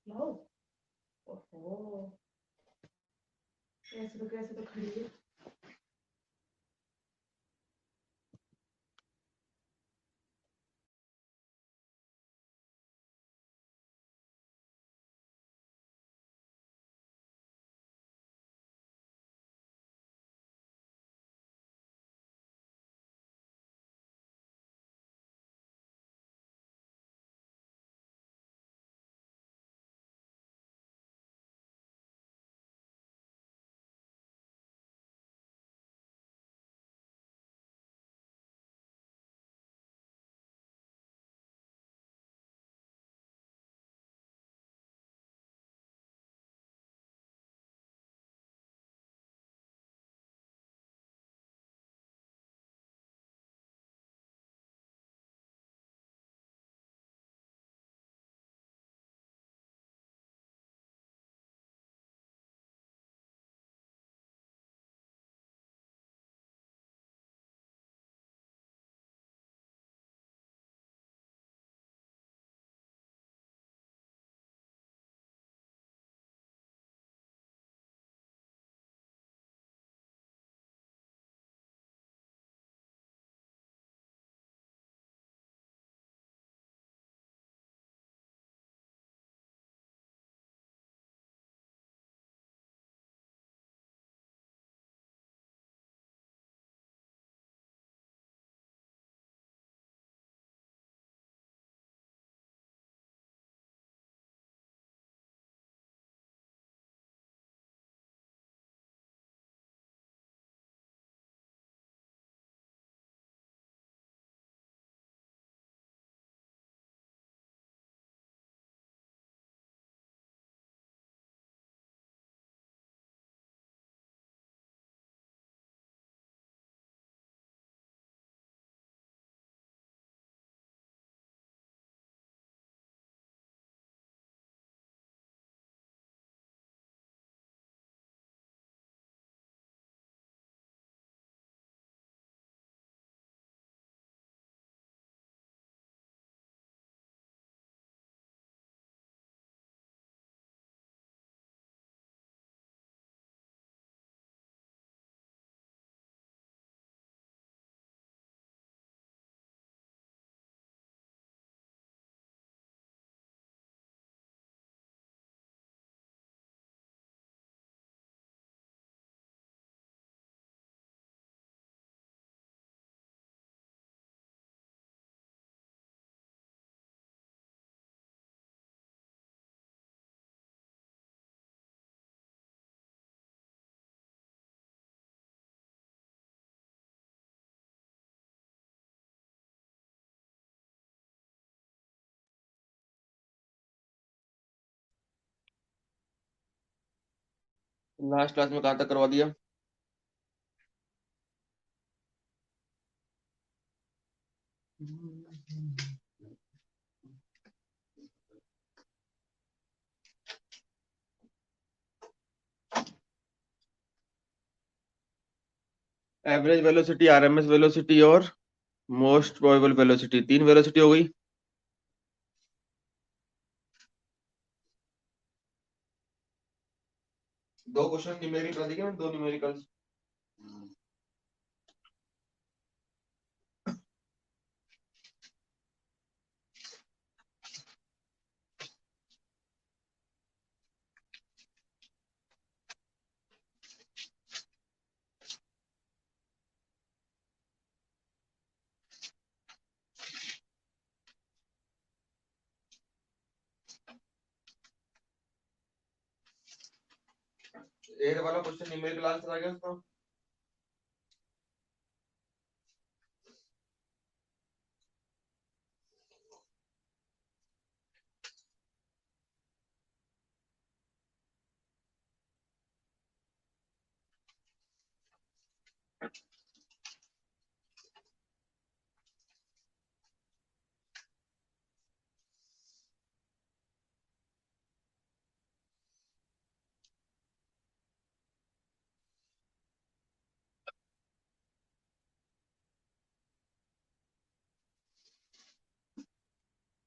लो। ओहो, कैसे तो खड़ी है। लास्ट क्लास में कहाँ तक करवा दिया? एवरेज वेलोसिटी, आरएमएस वेलोसिटी और मोस्ट प्रोबेबल वेलोसिटी, तीन वेलोसिटी हो गई। दो क्वेश्चन न्यूमेरिकल दिखे ना, दो न्यूमेरिकल्स। एट वाला क्वेश्चन न्यूमेरिकल आंसर आ गया उसका।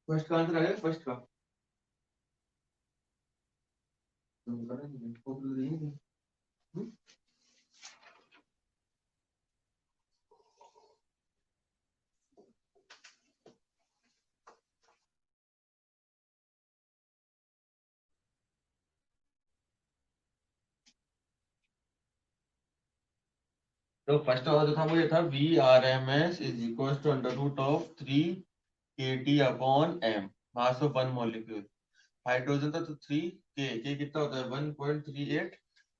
फर्स्ट का आंसर आ गया, फर्स्ट का। तो फर्स्ट वाला जो था वो ये था VRMS is equal to under root of 3 kT upon m, mass of one molecule. Hydrogen था तो 3 k कितना होता है 1.38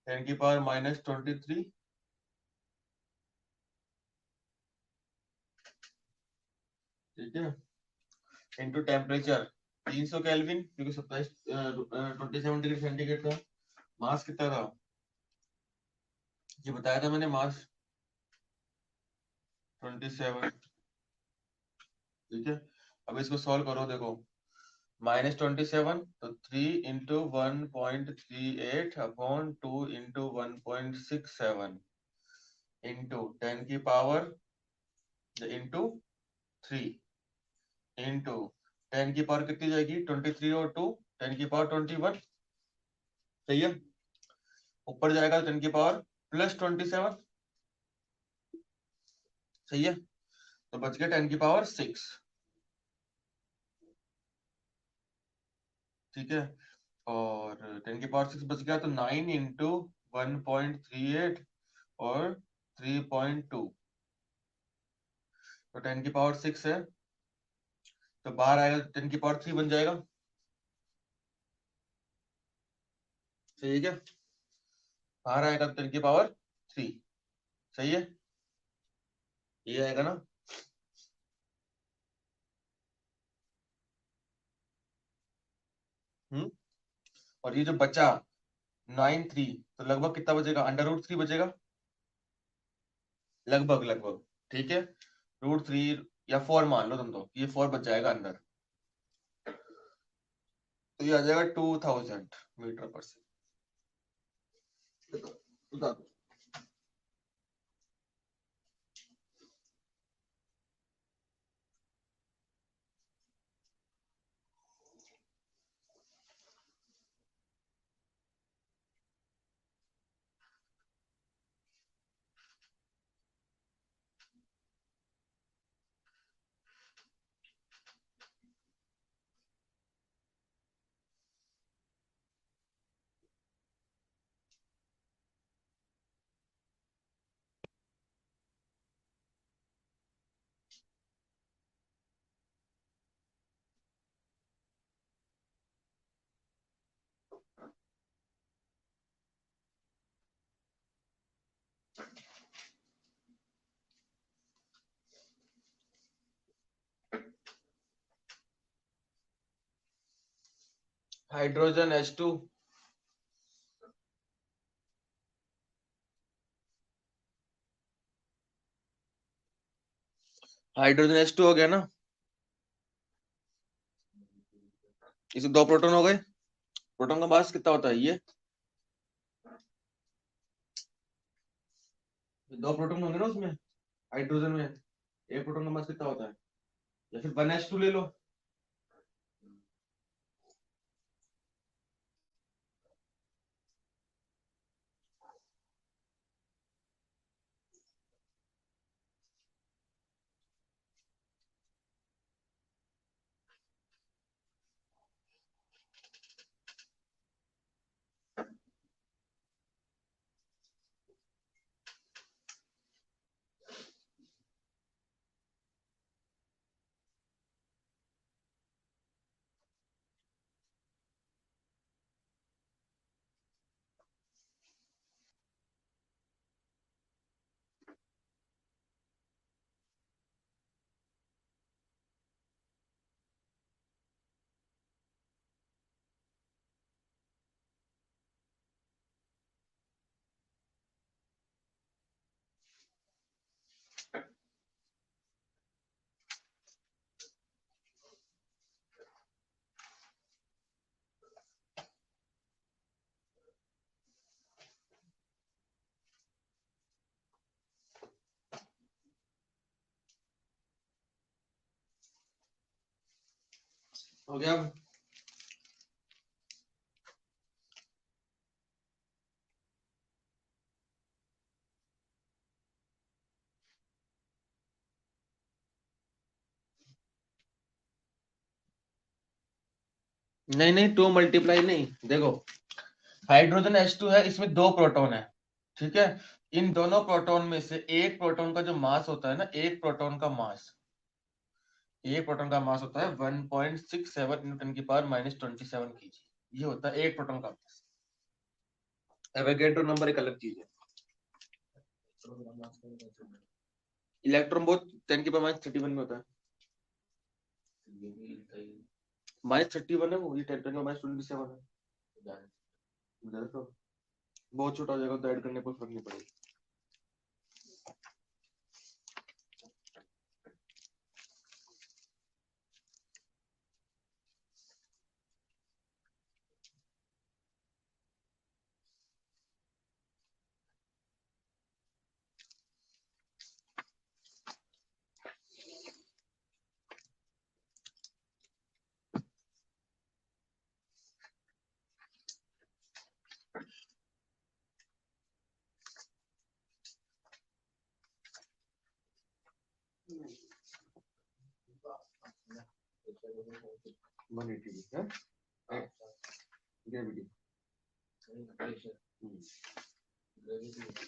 10 की पावर -23, ठीक है, इनटू टेम्परेचर 300 केल्विन, क्योंकि 27 डिग्री सेंटीग्रेड था। मास कितना था ये बताया था मैंने, मास 27, ठीक है। अब इसको सॉल्व करो, देखो -27 तो 3 इंटू 1.38 अपॉन 2 इंटू 1.67 इंटू 10 की पावर इंटू 3 इंटू 10 की पावर कितनी जाएगी 23 और 2 10 की पावर 21, सही है। ऊपर जाएगा 10 की पावर +27, सही है। तो बच गया 10 की पावर 6, ठीक है। और 10 की पावर 6 बच गया तो 9 इंटू 1.38 और 3.2, तो 10 की पावर 6 है, तो बाहर आएगा 10 की पावर 3 बन जाएगा, ठीक है। बाहर आएगा 10 की पावर 3, सही है, ये आएगा ना। और ये जो बचा 9 3, तो लगभग कितना बचेगा √3 बचेगा, लगभग लगभग, ठीक है। √3 या 4 मान लो तुम, तो ये 4 बच जाएगा अंदर, तो ये आ जाएगा 2000 मीटर पर second. Hydrogen H2, hydrogen H2 हो गया ना, इसमें 2 प्रोटॉन हो गए। प्रोटॉन का मास कितना होता है ये 2 प्रोटॉन होंगे ना उसमें, हाइड्रोजन में एक प्रोटॉन का मास कितना होता है, या फिर 1H2 ले लो। हो गया अब? नहीं नहीं, 2 मल्टीप्लाई नहीं, देखो हाइड्रोजन H2 है, इसमें 2 प्रोटॉन है, ठीक है। इन दोनों प्रोटॉन में से एक प्रोटॉन का जो मास होता है ना, एक प्रोटॉन का मास होता है 1.67 न्यूटन की पावर -27 kg। ये होता है एक प्रोटॉन का मास। एवोगैड्रो नंबर एक अलग चीज है। इलेक्ट्रॉन बहुत 10 की पावर -31 में होता है। -31 है वो, ये 10 का -27 है। तो बहुत छोटा हो जाएगा तो ऐड करने पर फर्क नहीं पड़ेगा।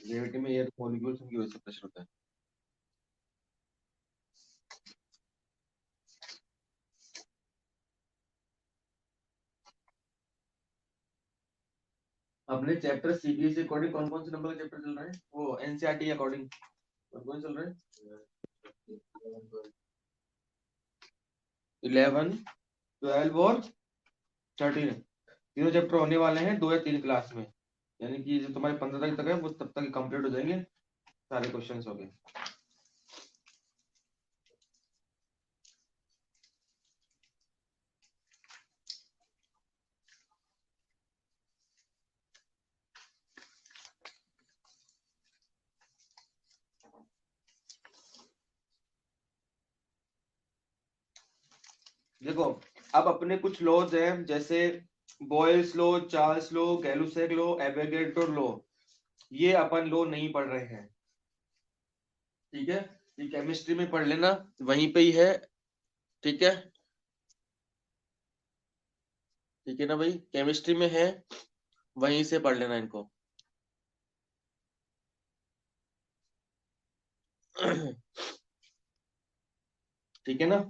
ग्रेविटी में एयर मॉलिक्यूल्स की वजह से प्रेशर होता है। अपने चैप्टर सीबीएसई अकॉर्डिंग कौन कौन से नंबर का चैप्टर चल रहा है? वो एनसीईआरटी अकॉर्डिंग कौन कौन चल रहा है? 11, 12 और 13 तीनों चैप्टर होने वाले हैं 2 या 3 क्लास में, यानी कि जो तुम्हारे 15 तारीख तक है वो तब तक कंप्लीट हो जाएंगे, सारे क्वेश्चंस हो गए। देखो अब अपने कुछ लॉज हैं, जैसे Boyle's law, Charles law, Gay-Lussac law, Avogadro law, ये अपन लॉ नहीं पढ़ रहे हैं, ठीक है। ये केमिस्ट्री में पढ़ लेना, वहीं पे ही है, ठीक है। ठीक है ना भाई, केमिस्ट्री में है, वहीं से पढ़ लेना इनको। ठीक है ना।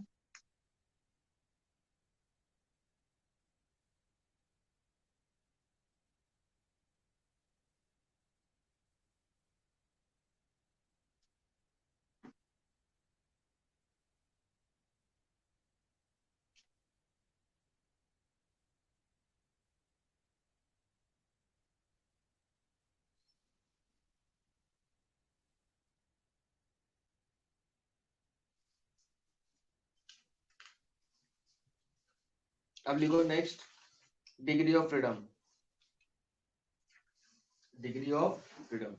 अब लिखो next, degree of freedom. Degree of freedom,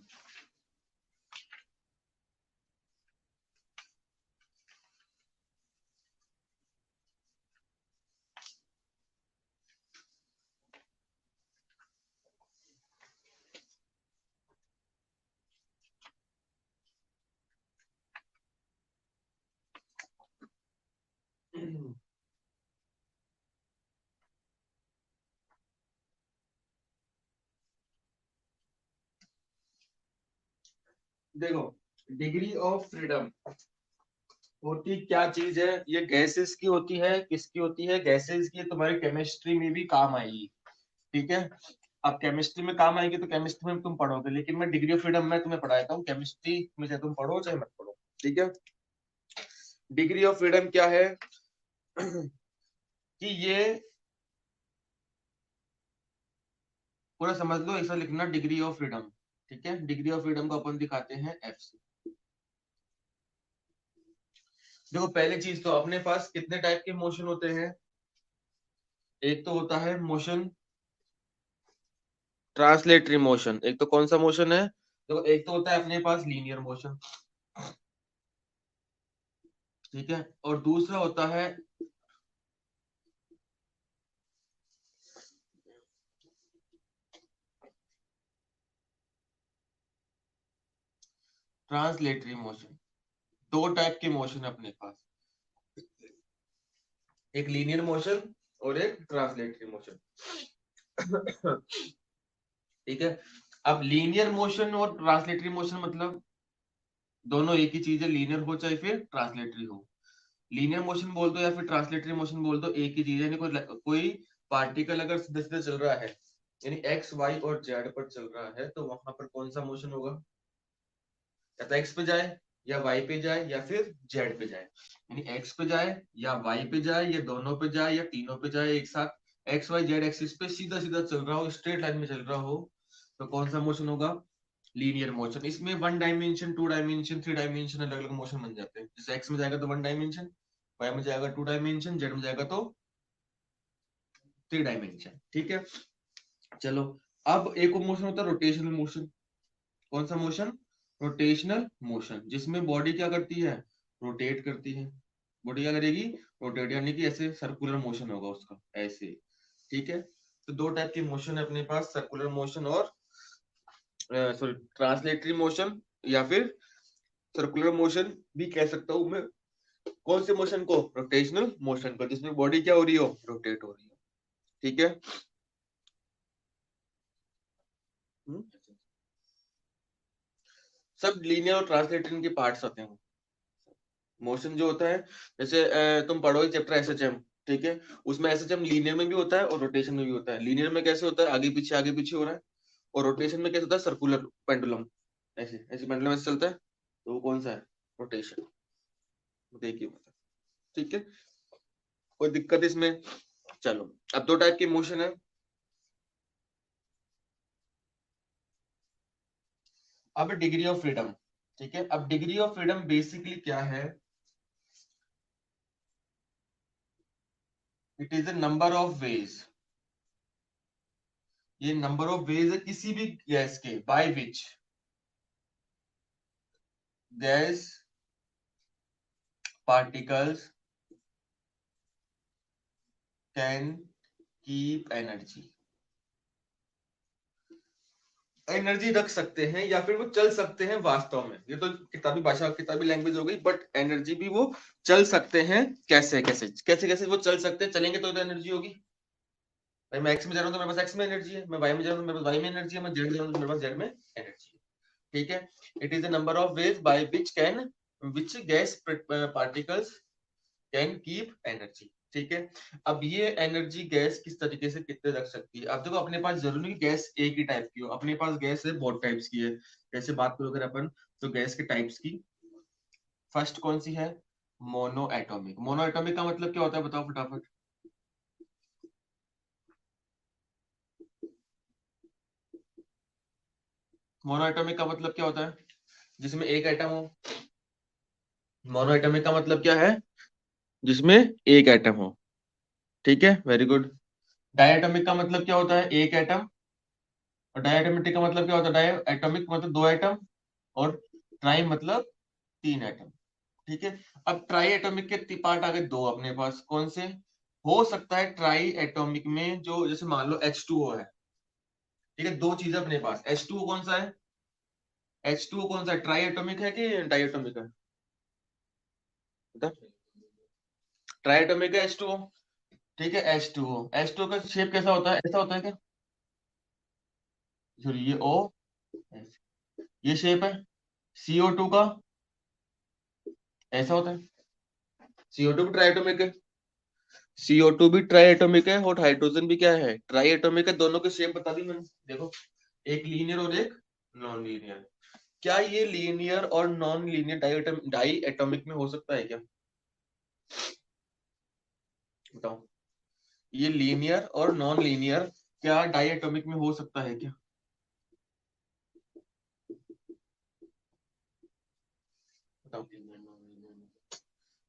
देखो डिग्री ऑफ फ्रीडम होती क्या चीज है? ये गैसेस की होती है, किसकी होती है? गैसेस की। तुम्हारी केमिस्ट्री में भी काम आएगी, ठीक है। अब केमिस्ट्री में काम आएगी तो केमिस्ट्री में तुम पढ़ोगे, लेकिन मैं डिग्री ऑफ फ्रीडम में तुम्हें पढ़ाता हूँ, केमिस्ट्री में चाहे तुम पढ़ो चाहे मत पढ़ो, ठीक है। डिग्री ऑफ फ्रीडम क्या है? कि ये पूरा समझ लो, ऐसा लिखना डिग्री ऑफ फ्रीडम, ठीक है। डिग्री ऑफ फ्रीडम को अपन दिखाते हैं एफ से। देखो पहली चीज तो अपने पास कितने टाइप के मोशन होते हैं? एक तो होता है मोशन ट्रांसलेटरी मोशन, एक तो कौन सा मोशन है? देखो एक तो होता है अपने पास लीनियर मोशन, ठीक है, और दूसरा होता है ट्रांसलेटरी मोशन। दो टाइप के मोशन है अपने पास, एक लीनियर मोशन और एक ट्रांसलेटरी मोशन। ठीक है, अब लीनियर मोशन और ट्रांसलेटरी मोशन मतलब दोनों एक ही चीज है, लीनियर हो चाहे फिर ट्रांसलेटरी हो। लीनियर मोशन बोल दो या फिर ट्रांसलेटरी मोशन बोल दो, एक ही चीज है। कोई पार्टिकल अगर सीधे सीधे चल रहा है, यानी एक्स वाई और जेड पर चल रहा है, तो वहां पर कौन सा मोशन होगा? या तो एक्स पे जाए या वाई पे जाए या फिर जेड पे जाए। यानी एक्स पे जाए या वाई पे जाए या दोनों पे जाए या तीनों पे जाए एक साथ, एक्स वाई जेड एक्सिस पे सीधा सीधा चल रहा हो, स्ट्रेट लाइन में चल रहा हो, तो कौन सा मोशन होगा? Linear motion. इसमें 1 डायमेंशन, 2 डायमेंशन, 3 डायमेंशन अलग अलग मोशन बन जाते हैं। जैसे एक्स में जाएगा तो 1 डायमेंशन, वाई में जाएगा 2 डायमेंशन, जेड में जाएगा तो 3 डायमेंशन। ठीक है, चलो। अब एक मोशन होता है रोटेशनल मोशन। कौन सा मोशन? रोटेशनल मोशन, जिसमें बॉडी क्या करती है? रोटेट करती है। बॉडी क्या करेगी? रोटेट, यानी कि ऐसे सर्कुलर मोशन होगा उसका, ऐसे। ठीक है, तो दो टाइप के मोशन है अपने पास, सर्कुलर मोशन और सॉरी ट्रांसलेटरी मोशन, या फिर सर्कुलर मोशन भी कह सकता हूं मैं। कौन से मोशन को? रोटेशनल मोशन को, जिसमें बॉडी क्या हो रही हो? रोटेट हो रही हो। ठीक है। सब लीनियर और ट्रांसलेटरी के पार्ट्स होते हैं। मोशन जो होता है, जैसे तुम पढ़ोगे चैप्टर एसएचएम, ठीक है, उसमें एसएचएम लीनियर में भी होता है और रोटेशन में भी होता है। लीनियर में कैसे होता है? आगे पीछे हो रहा है। और रोटेशन में कैसे होता है? सर्कुलर पेंडुलम, ऐसे ऐसे पेंडुलम ऐसे चलता है, तो वो कौन सा है? रोटेशन। देखिए, ठीक है, कोई दिक्कत इसमें? चलो, अब दो टाइप की मोशन है। अब डिग्री ऑफ फ्रीडम। ठीक है, अब डिग्री ऑफ फ्रीडम बेसिकली क्या है? It is the number of ways, ये नंबर ऑफ वेज है किसी भी गैस के, by which gas particles can keep energy. Energy रख सकते हैं या फिर वो चल सकते हैं वास्तव में। ये तो किताबी भाषा, किताबी लैंग्वेज हो गई, बट एनर्जी भी वो चल सकते हैं। कैसे कैसे कैसे कैसे वो चल सकते हैं? चलेंगे तो एनर्जी होगी। भाई मैं एक्स में जा रहा हूँ तो मेरे पास एक्स में एनर्जी है, मैं वाई में जा रहा हूँ तो मेरे पास वाई में एनर्जी है, मैं जेड जा रहा हूँ तो मेरे पास जेड में एनर्जी है। ठीक है, it is the number of ways by which gas particles can keep energy. ठीक है, अब ये एनर्जी गैस किस तरीके से कितने रख सकती है? अब देखो, अपने पास जरूरी नहीं गैस एक ही टाइप की हो, अपने पास गैस है बहुत टाइप्स की है। जैसे बात करो अगर अपन, तो गैस के टाइप्स की, फर्स्ट कौन सी है? Mono atomic. मोनो एटॉमिक का मतलब क्या होता है, बताओ फटाफट। मोनो एटॉमिक का मतलब क्या होता है? जिसमें एक एटम हो। मोनो एटॉमिक का मतलब क्या है? जिसमें एक एटम हो। ठीक है, वेरी गुड। डायटोमिक का मतलब क्या होता है? एक एटम। और डायटोमिक का मतलब क्या होता है? डाई एटॉमिक मतलब दो एटम। और ट्राई मतलब 3 एटम। ठीक है, अब ट्राई एटॉमिक के पार्ट आ गए दो अपने पास। कौन से? हो सकता है ट्राई एटॉमिक में जो, जैसे मान लो H2O है। ठीक है, दो चीजें अपने पास। H2O कौन सा है? H2O कौन सा है? ट्राई एटॉमिक है कि डाई एटॉमिक है? बता। ट्राई एटॉमिक है H2O। ठीक है, H2O का शेप कैसा होता है? ऐसा होता है क्या? सॉरी, ये O, ये शेप है। CO2 का ऐसा होता है। CO2 भी ट्राई एटॉमिक है। CO2 भी ट्राई एटॉमिक है और हाइड्रोजन भी क्या है? ट्राई एटॉमिक है। दोनों के शेप बता दी मैंने, देखो, एक लीनियर और एक नॉन लीनियर। क्या ये लीनियर और नॉन लीनियर डाई एटॉमिक में हो सकता है क्या? बताओ, ये लीनियर और नॉन लीनियर क्या डाई एटॉमिक में हो सकता है क्या? बताओ।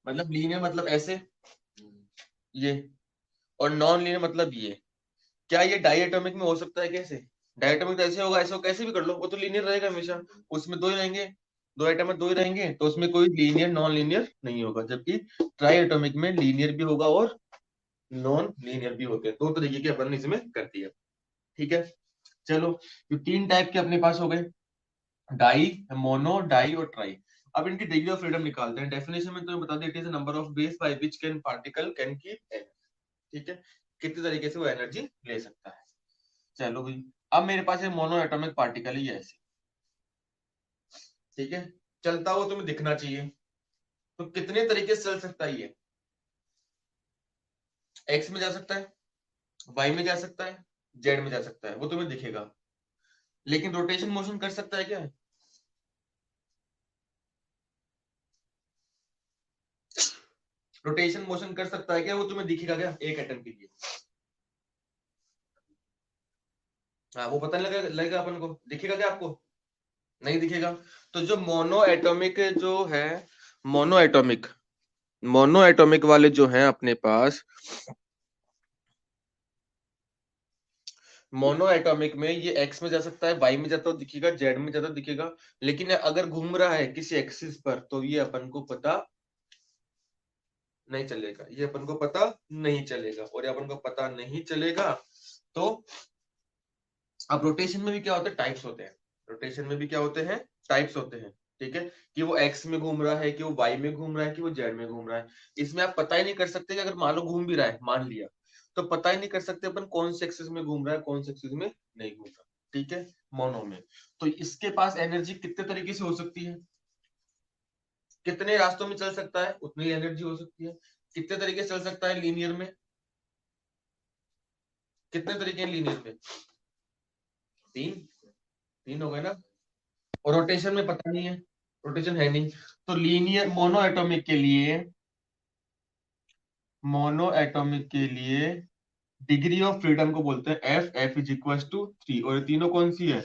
मतलब लीनियर मतलब ऐसे, ये, और नॉन लीनियर मतलब ये। क्या ये डाई एटॉमिक में हो सकता है? कैसे? डाई एटॉमिक तो ऐसे होगा, ऐसे कैसे भी कर लो, वो तो लीनियर रहेगा हमेशा। उसमें दो ही रहेंगे, दो एटम में दो ही रहेंगे, तो उसमें कोई लीनियर नॉन लीनियर नहीं होगा। जबकि ट्राई एटॉमिक में लीनियर भी होगा और नॉन लीनियर भी होते हैं। दो तरीके के अपन इसमें करती है। ठीक है, चलो, तो 3 टाइप के अपने पास हो गए, डाई, मोनो, डाई और ट्राई। अब इनकी डिग्री ऑफ फ्रीडम निकालते हैं। डेफिनेशन में तुम्हें बता दें, it is number of base by which can particle can keep energy. ठीक है, कितने तरीके से वो एनर्जी ले सकता है। चलो भाई, अब मेरे पास एक मोनो एटॉमिक पार्टिकल ही है ऐसे, ठीक है, चलता हुआ तुम्हें दिखना चाहिए। तो कितने तरीके से चल सकता है ये? एक्स में जा सकता है, वाई में जा सकता है, जेड में जा सकता है, वो तुम्हें दिखेगा। लेकिन रोटेशन मोशन कर सकता है क्या? रोटेशन मोशन कर सकता है क्या? वो तुम्हें दिखेगा क्या एक एटम के लिए? हाँ, वो पता नहीं लगेगा अपन को, दिखेगा क्या आपको? नहीं दिखेगा। तो जो मोनो एटॉमिक जो है, मोनो एटॉमिक मोनो एटॉमिक वाले जो हैं अपने पास, मोनो एटॉमिक में ये एक्स में जा सकता है, वाई में जाता हुआ दिखेगा, जेड में जाता हुआ दिखेगा। लेकिन अगर घूम रहा है किसी एक्सिस पर तो ये अपन को पता नहीं चलेगा, ये अपन को पता नहीं चलेगा, और ये अपन को पता नहीं चलेगा। तो अब रोटेशन में भी क्या होता है, टाइप्स होते हैं। रोटेशन में भी क्या होते हैं, टाइप्स होते हैं। ठीक है, कि वो एक्स में घूम रहा है, कि वो वाई में घूम रहा है, कि वो जेड में घूम रहा है। इसमें आप पता ही नहीं कर सकते कि अगर मान लो घूम भी रहा है, मान लिया, तो पता ही नहीं कर सकते अपन कौन से एक्सिस में घूम रहा है, कौन से एक्सिस में नहीं घूम रहा। ठीक है, मोनो में। तो इसके पास एनर्जी कितने तरीके से हो सकती है, कितने रास्तों में चल सकता है उतनी एनर्जी हो सकती है। कितने तरीके से चल सकता है लीनियर में, कितने तरीके हैं लीनियर में? तीन, तीन हो गए ना। और रोटेशन में पता नहीं है, रोटेशन है नहीं। तो लीनियर मोनो एटॉमिक के लिए, मोनो एटॉमिक के लिए डिग्री ऑफ फ्रीडम को बोलते हैं F, F is equal to 3। और ये तीनों कौन सी है,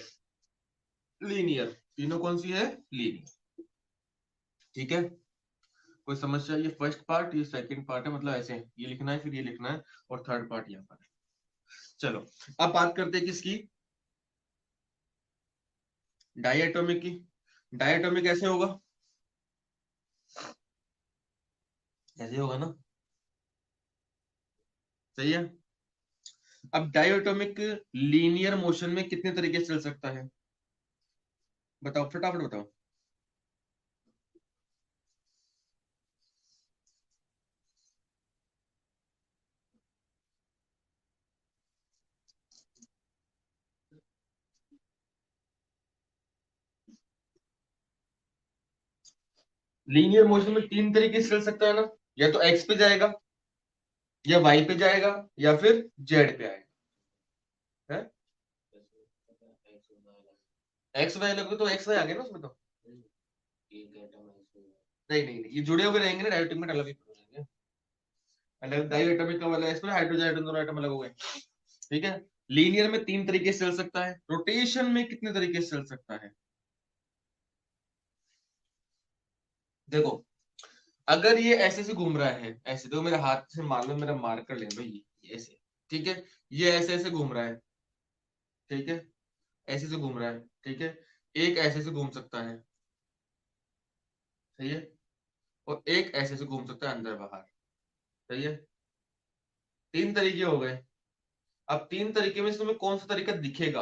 लीनियर। तीनों कौन सी है, लीनियर। ठीक है, कोई समस्या? ये फर्स्ट पार्ट, ये सेकंड पार्ट है, मतलब ऐसे ये लिखना है, फिर ये लिखना है, और थर्ड पार्ट यहाँ पर है। चलो, अब बात करते हैं किसकी, डायटोमिक की। डायटोमिक ऐसे होगा, ऐसे होगा ना, सही है। अब डायटोमिक लीनियर मोशन में कितने तरीके से चल सकता है, बताओ फटाफट बताओ। लीनियर मोशन में तीन तरीके से चल सकता है ना, या तो एक्स पे जाएगा, या वाई पे जाएगा, या फिर जेड पे आएगा। है, एक्स वाई लोगे तो एक्स वाई आ गया ना उसमें तो। नहीं नहीं नहीं, ये जुड़े हुए रहेंगे ना, डायटोमिक अलग ही हो जाएंगे। अलग डायटोमिक का वाला इसमें हाइड्रोजन हाइड्रोजन दोनों आइटम अलग हो गए। ठीक है, लीनियर में तीन तरीके से चल सकता है। रोटेशन में कितने तरीके से चल सकता है, देखो, अगर ये ऐसे से घूम रहा है, ऐसे देखो मेरे हाथ से मान लो, मेरा मार्कर ले भाई, ये ऐसे, ठीक है, ये ऐसे ऐसे घूम रहा है, ठीक है, ऐसे से घूम रहा है, ठीक है, एक ऐसे से घूम सकता है, सही है, और एक ऐसे से घूम सकता है अंदर बाहर, सही है। तीन तरीके हो गए। अब तीन तरीके में से तुम्हें कौन सा तरीका दिखेगा,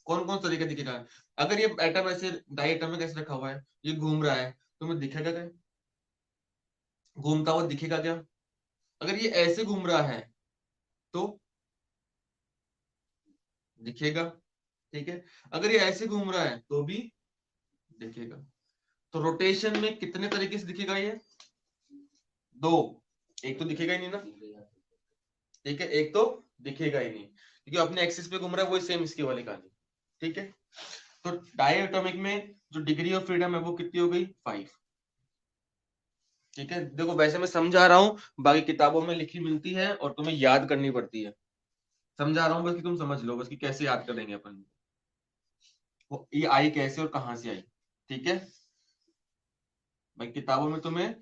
कौन कौन सा तरीका दिखेगा? अगर ये एटम ऐसे डाई एटम में कैसे रखा हुआ है, ये घूम रहा है, तुम्हें दिखेगा क्या, घूमता हुआ दिखेगा क्या? अगर ये ऐसे घूम रहा है तो दिखेगा, ठीक है, अगर ये ऐसे घूम रहा है तो भी दिखेगा। तो रोटेशन में कितने तरीके से दिखेगा ये, दो, एक तो दिखेगा ही नहीं ना, ठीक है, एक तो दिखेगा ही नहीं, क्योंकि अपने एक्सिस पे घूम रहा है, वही सेम इसकी वाली कहानी। ठीक है, तो डायटोमिक में जो डिग्री ऑफ फ्रीडम है वो कितनी हो गई, 5। ठीक है, देखो वैसे मैं समझा रहा हूँ, बाकी किताबों में लिखी मिलती है और तुम्हें याद करनी पड़ती है। समझा रहा हूँ बस कि तुम समझ लो बस कि कैसे याद करेंगे अपन, वो ये आई कैसे और कहाँ से आई। ठीक है, भाई किताबों में तुम्हें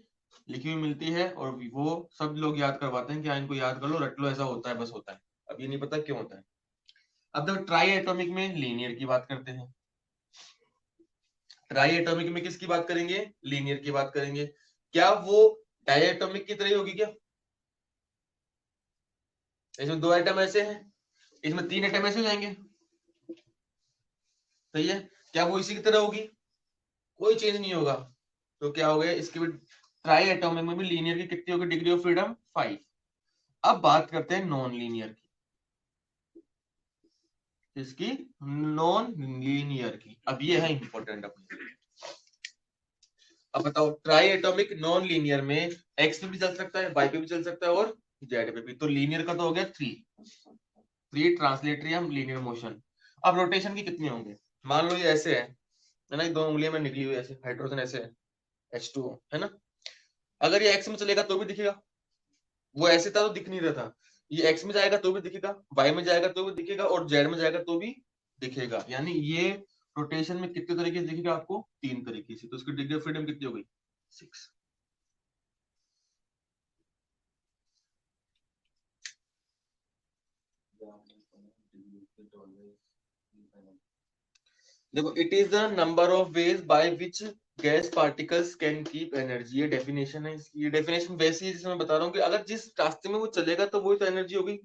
लिखी हुई मिलती है, और वो सब लोग याद करवाते हैं कि हाँ इनको याद कर लो, रट लो, ऐसा होता है, बस होता है। अब ये नहीं पता क्यों होता है। अब देखो ट्राई एटॉमिक में लीनियर की बात करते हैं। ट्राई एटॉमिक में किसकी बात करेंगे, लीनियर की बात करेंगे। क्या वो डाई एटॉमिक की तरह ही होगी क्या? इसमें दो एटम ऐसे हैं, इसमें तीन एटम ऐसे हो जाएंगे, सही है। क्या वो इसी की तरह होगी? कोई चेंज नहीं होगा। तो क्या हो गया इसके भी, ट्राई एटॉमिक में भी लीनियर की कितनी होगी डिग्री ऑफ फ्रीडम, 5। अब बात करते हैं नॉन लीनियर की, इसकी नॉन लीनियर की। अब ये है इंपॉर्टेंट अपने। अब बताओ, ट्राई एटॉमिक नॉन लीनियर में एक्स पे भी चल सकता है, वाई पे भी चल सकता है और जेड पे भी। तो लीनियर का तो हो गया थ्री, थ्री ट्रांसलेटरी हम लीनियर मोशन। अब रोटेशन की कितनी होंगे? मान लो ये ऐसे है ना, ये दो उंगलियों में निकली हुई ऐसे हाइड्रोजन ऐसे है, H2O है ना। अगर ये एक्स में चलेगा तो भी दिखेगा, वो ऐसे था तो दिख नहीं रहा था। ये एक्स में जाएगा तो भी दिखेगा, वाई में जाएगा तो भी दिखेगा और जेड में जाएगा तो भी दिखेगा। यानी ये रोटेशन में कितने तरीके से दिखेगा आपको? तीन तरीके से। तो उसकी डिग्री ऑफ फ्रीडम कितनी हो गई? 6। देखो, it is the number of ways by which gas particles can keep energy. ये डेफिनेशन है इसकी। ये डेफिनेशन वैसी है जिसमें मैं बता रहा हूँ कि अगर जिस रास्ते में वो चलेगा तो वही तो एनर्जी होगी।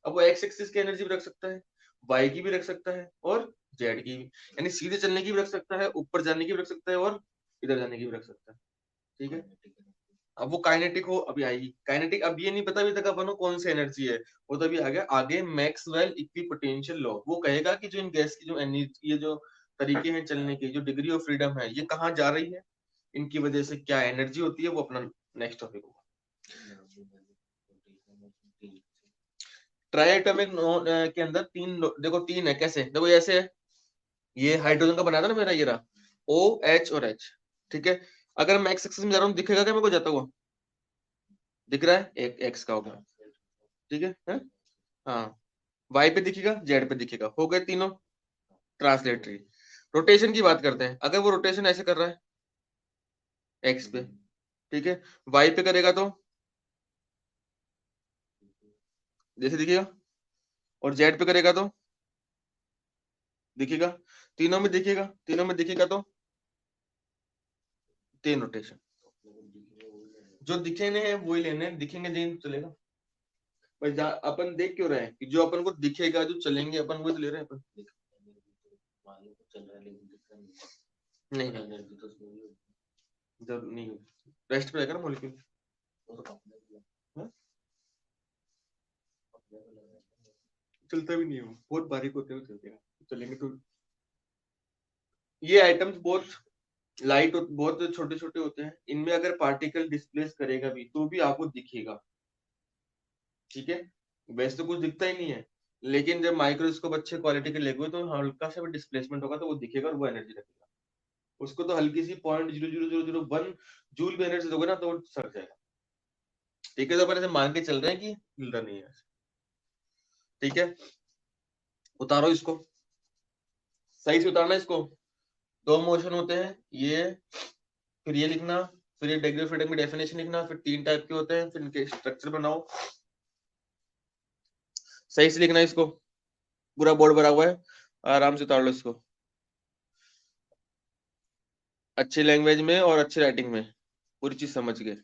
अब वो एक्स एक्सिस की एनर्जी भी रख सकता है, वाई की भी रख सकता है और जेड की भी। यानी सीधे चलने की भी रख सकता है, ऊपर जाने की भी रख सकता है और इधर जाने की भी रख सकता है। ठीक है। अब वो काइनेटिक हो अभी आएगी काइनेटिक। अब ये नहीं पता अभी तक अपन को कौन सी एनर्जी है, वो तो अभी आ गया आगे। मैक्सवेल इक्विपोटेंशियल लॉ वो कहेगा कि जो इन गैस की जो एनर्जी, ये जो तरीके हैं चलने के, जो डिग्री ऑफ फ्रीडम है, ये कहाँ जा रही है, इनकी वजह से क्या एनर्जी होती है, वो अपना नेक्स्ट टॉपिक होगा। ट्राइएटॉमिक के अंदर तीन देखो तीन है। कैसे? देखो ये ऐसे है, ये हाइड्रोजन का बना था ना मेरा, ये रहा ओ एच और एच। ठीक है। अगर मैं एक्स एक्सिस में जा रहा हूँ दिखेगा क्या मेरे को जाता हुआ? दिख रहा है, एक एक्स का होगा। ठीक है? हाँ। वाई पे दिखेगा, जेड पे दिखेगा, हो गए तीनों ट्रांसलेटरी। रोटेशन की बात करते हैं। अगर वो रोटेशन ऐसे कर रहा है एक्स पे, ठीक है, वाई पे करेगा तो जैसे दिखेगा, और जेड पे करेगा तो दिखेगा। तीनों में दिखेगा, तीनों में दिखेगा तो तीन रोटेशन। जो दिखेने हैं वही लेने हैं, दिखेंगे नहीं तो चलेगा। पर अपन देख क्यों रहे हैं कि जो अपन को दिखेगा, जो चलेंगे अपन वही तो ले रहे हैं अपन। नहीं जरूर नहीं होगी, रेस्ट पे रहेगा ना मॉलिक्यूल। हाँ? चलता भी नहीं हो, बहुत बारीक होते हुए चलते हैं, चलेंगे तो। ये आइटम्स बहुत लाइट, बहुत छोटे छोटे होते हैं, इनमें अगर पार्टिकल डिस्प्लेस करेगा भी तो भी आपको दिखेगा। ठीक है। वैसे तो कुछ दिखता ही नहीं है, लेकिन जब माइक्रोस्कोप अच्छे क्वालिटी के लेगे तो हल्का सा भी डिस्प्लेसमेंट होगा तो वो दिखेगा और वो एनर्जी रखेगा। उसको तो हल्की सी 0.000001 जूल भी एनर्जी दोगे ना तो वो सड़ जाएगा। ठीक है। तो अपन ऐसे मान के चल रहे हैं कि हिल रहा नहीं है। ठीक है। उतारो इसको, सही से उतारना इसको। दो मोशन होते हैं ये, फिर ये लिखना, फिर ये डिग्री ऑफ फ्रीडम की डेफिनेशन लिखना, फिर तीन टाइप के होते हैं, फिर इनके स्ट्रक्चर बनाओ। सही से लिखना इसको, पूरा बोर्ड भरा हुआ है, आराम से उतार लो इसको, अच्छी लैंग्वेज में और अच्छी राइटिंग में, पूरी चीज समझ गए।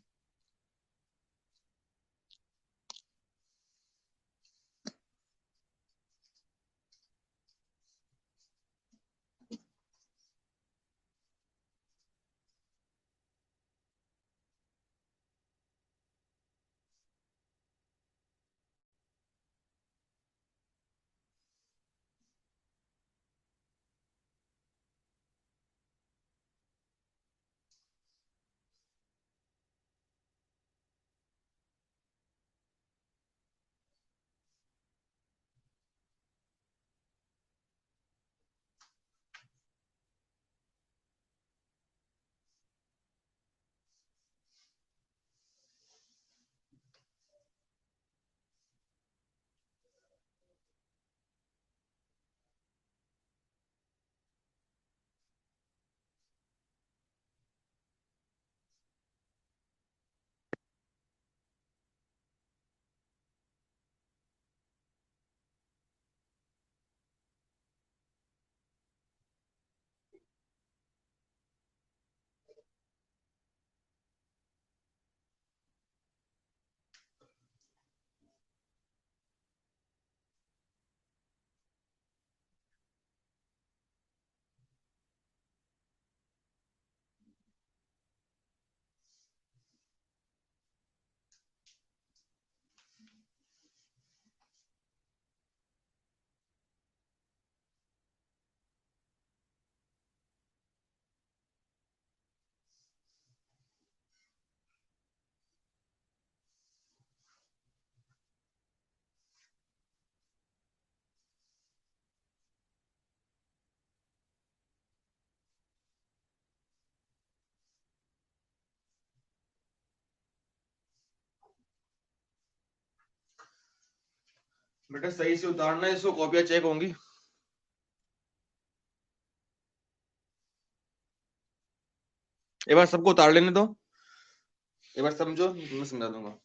बेटा सही से उतारना है इसको, कॉपियां चेक होंगी। एक बार सबको उतार लेने दो, एक बार समझो, मैं समझा दूंगा।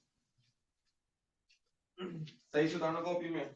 सही से उतारना कॉपी में।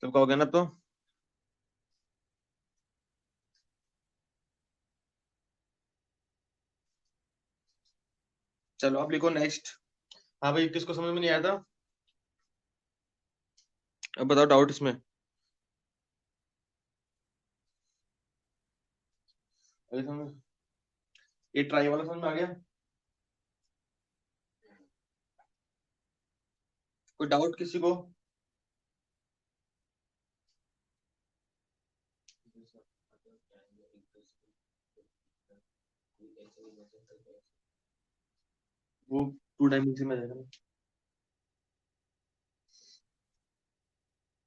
सबका हो गया ना? तो चलो आप लिखो नेक्स्ट। हाँ भाई, किसको समझ में नहीं आया था? अब बताओ डाउट इसमें। अरे समझ, ये ट्राई वाला समझ में आ गया? कोई डाउट किसी को? वो टू डायमेंशन में जाएगा ना,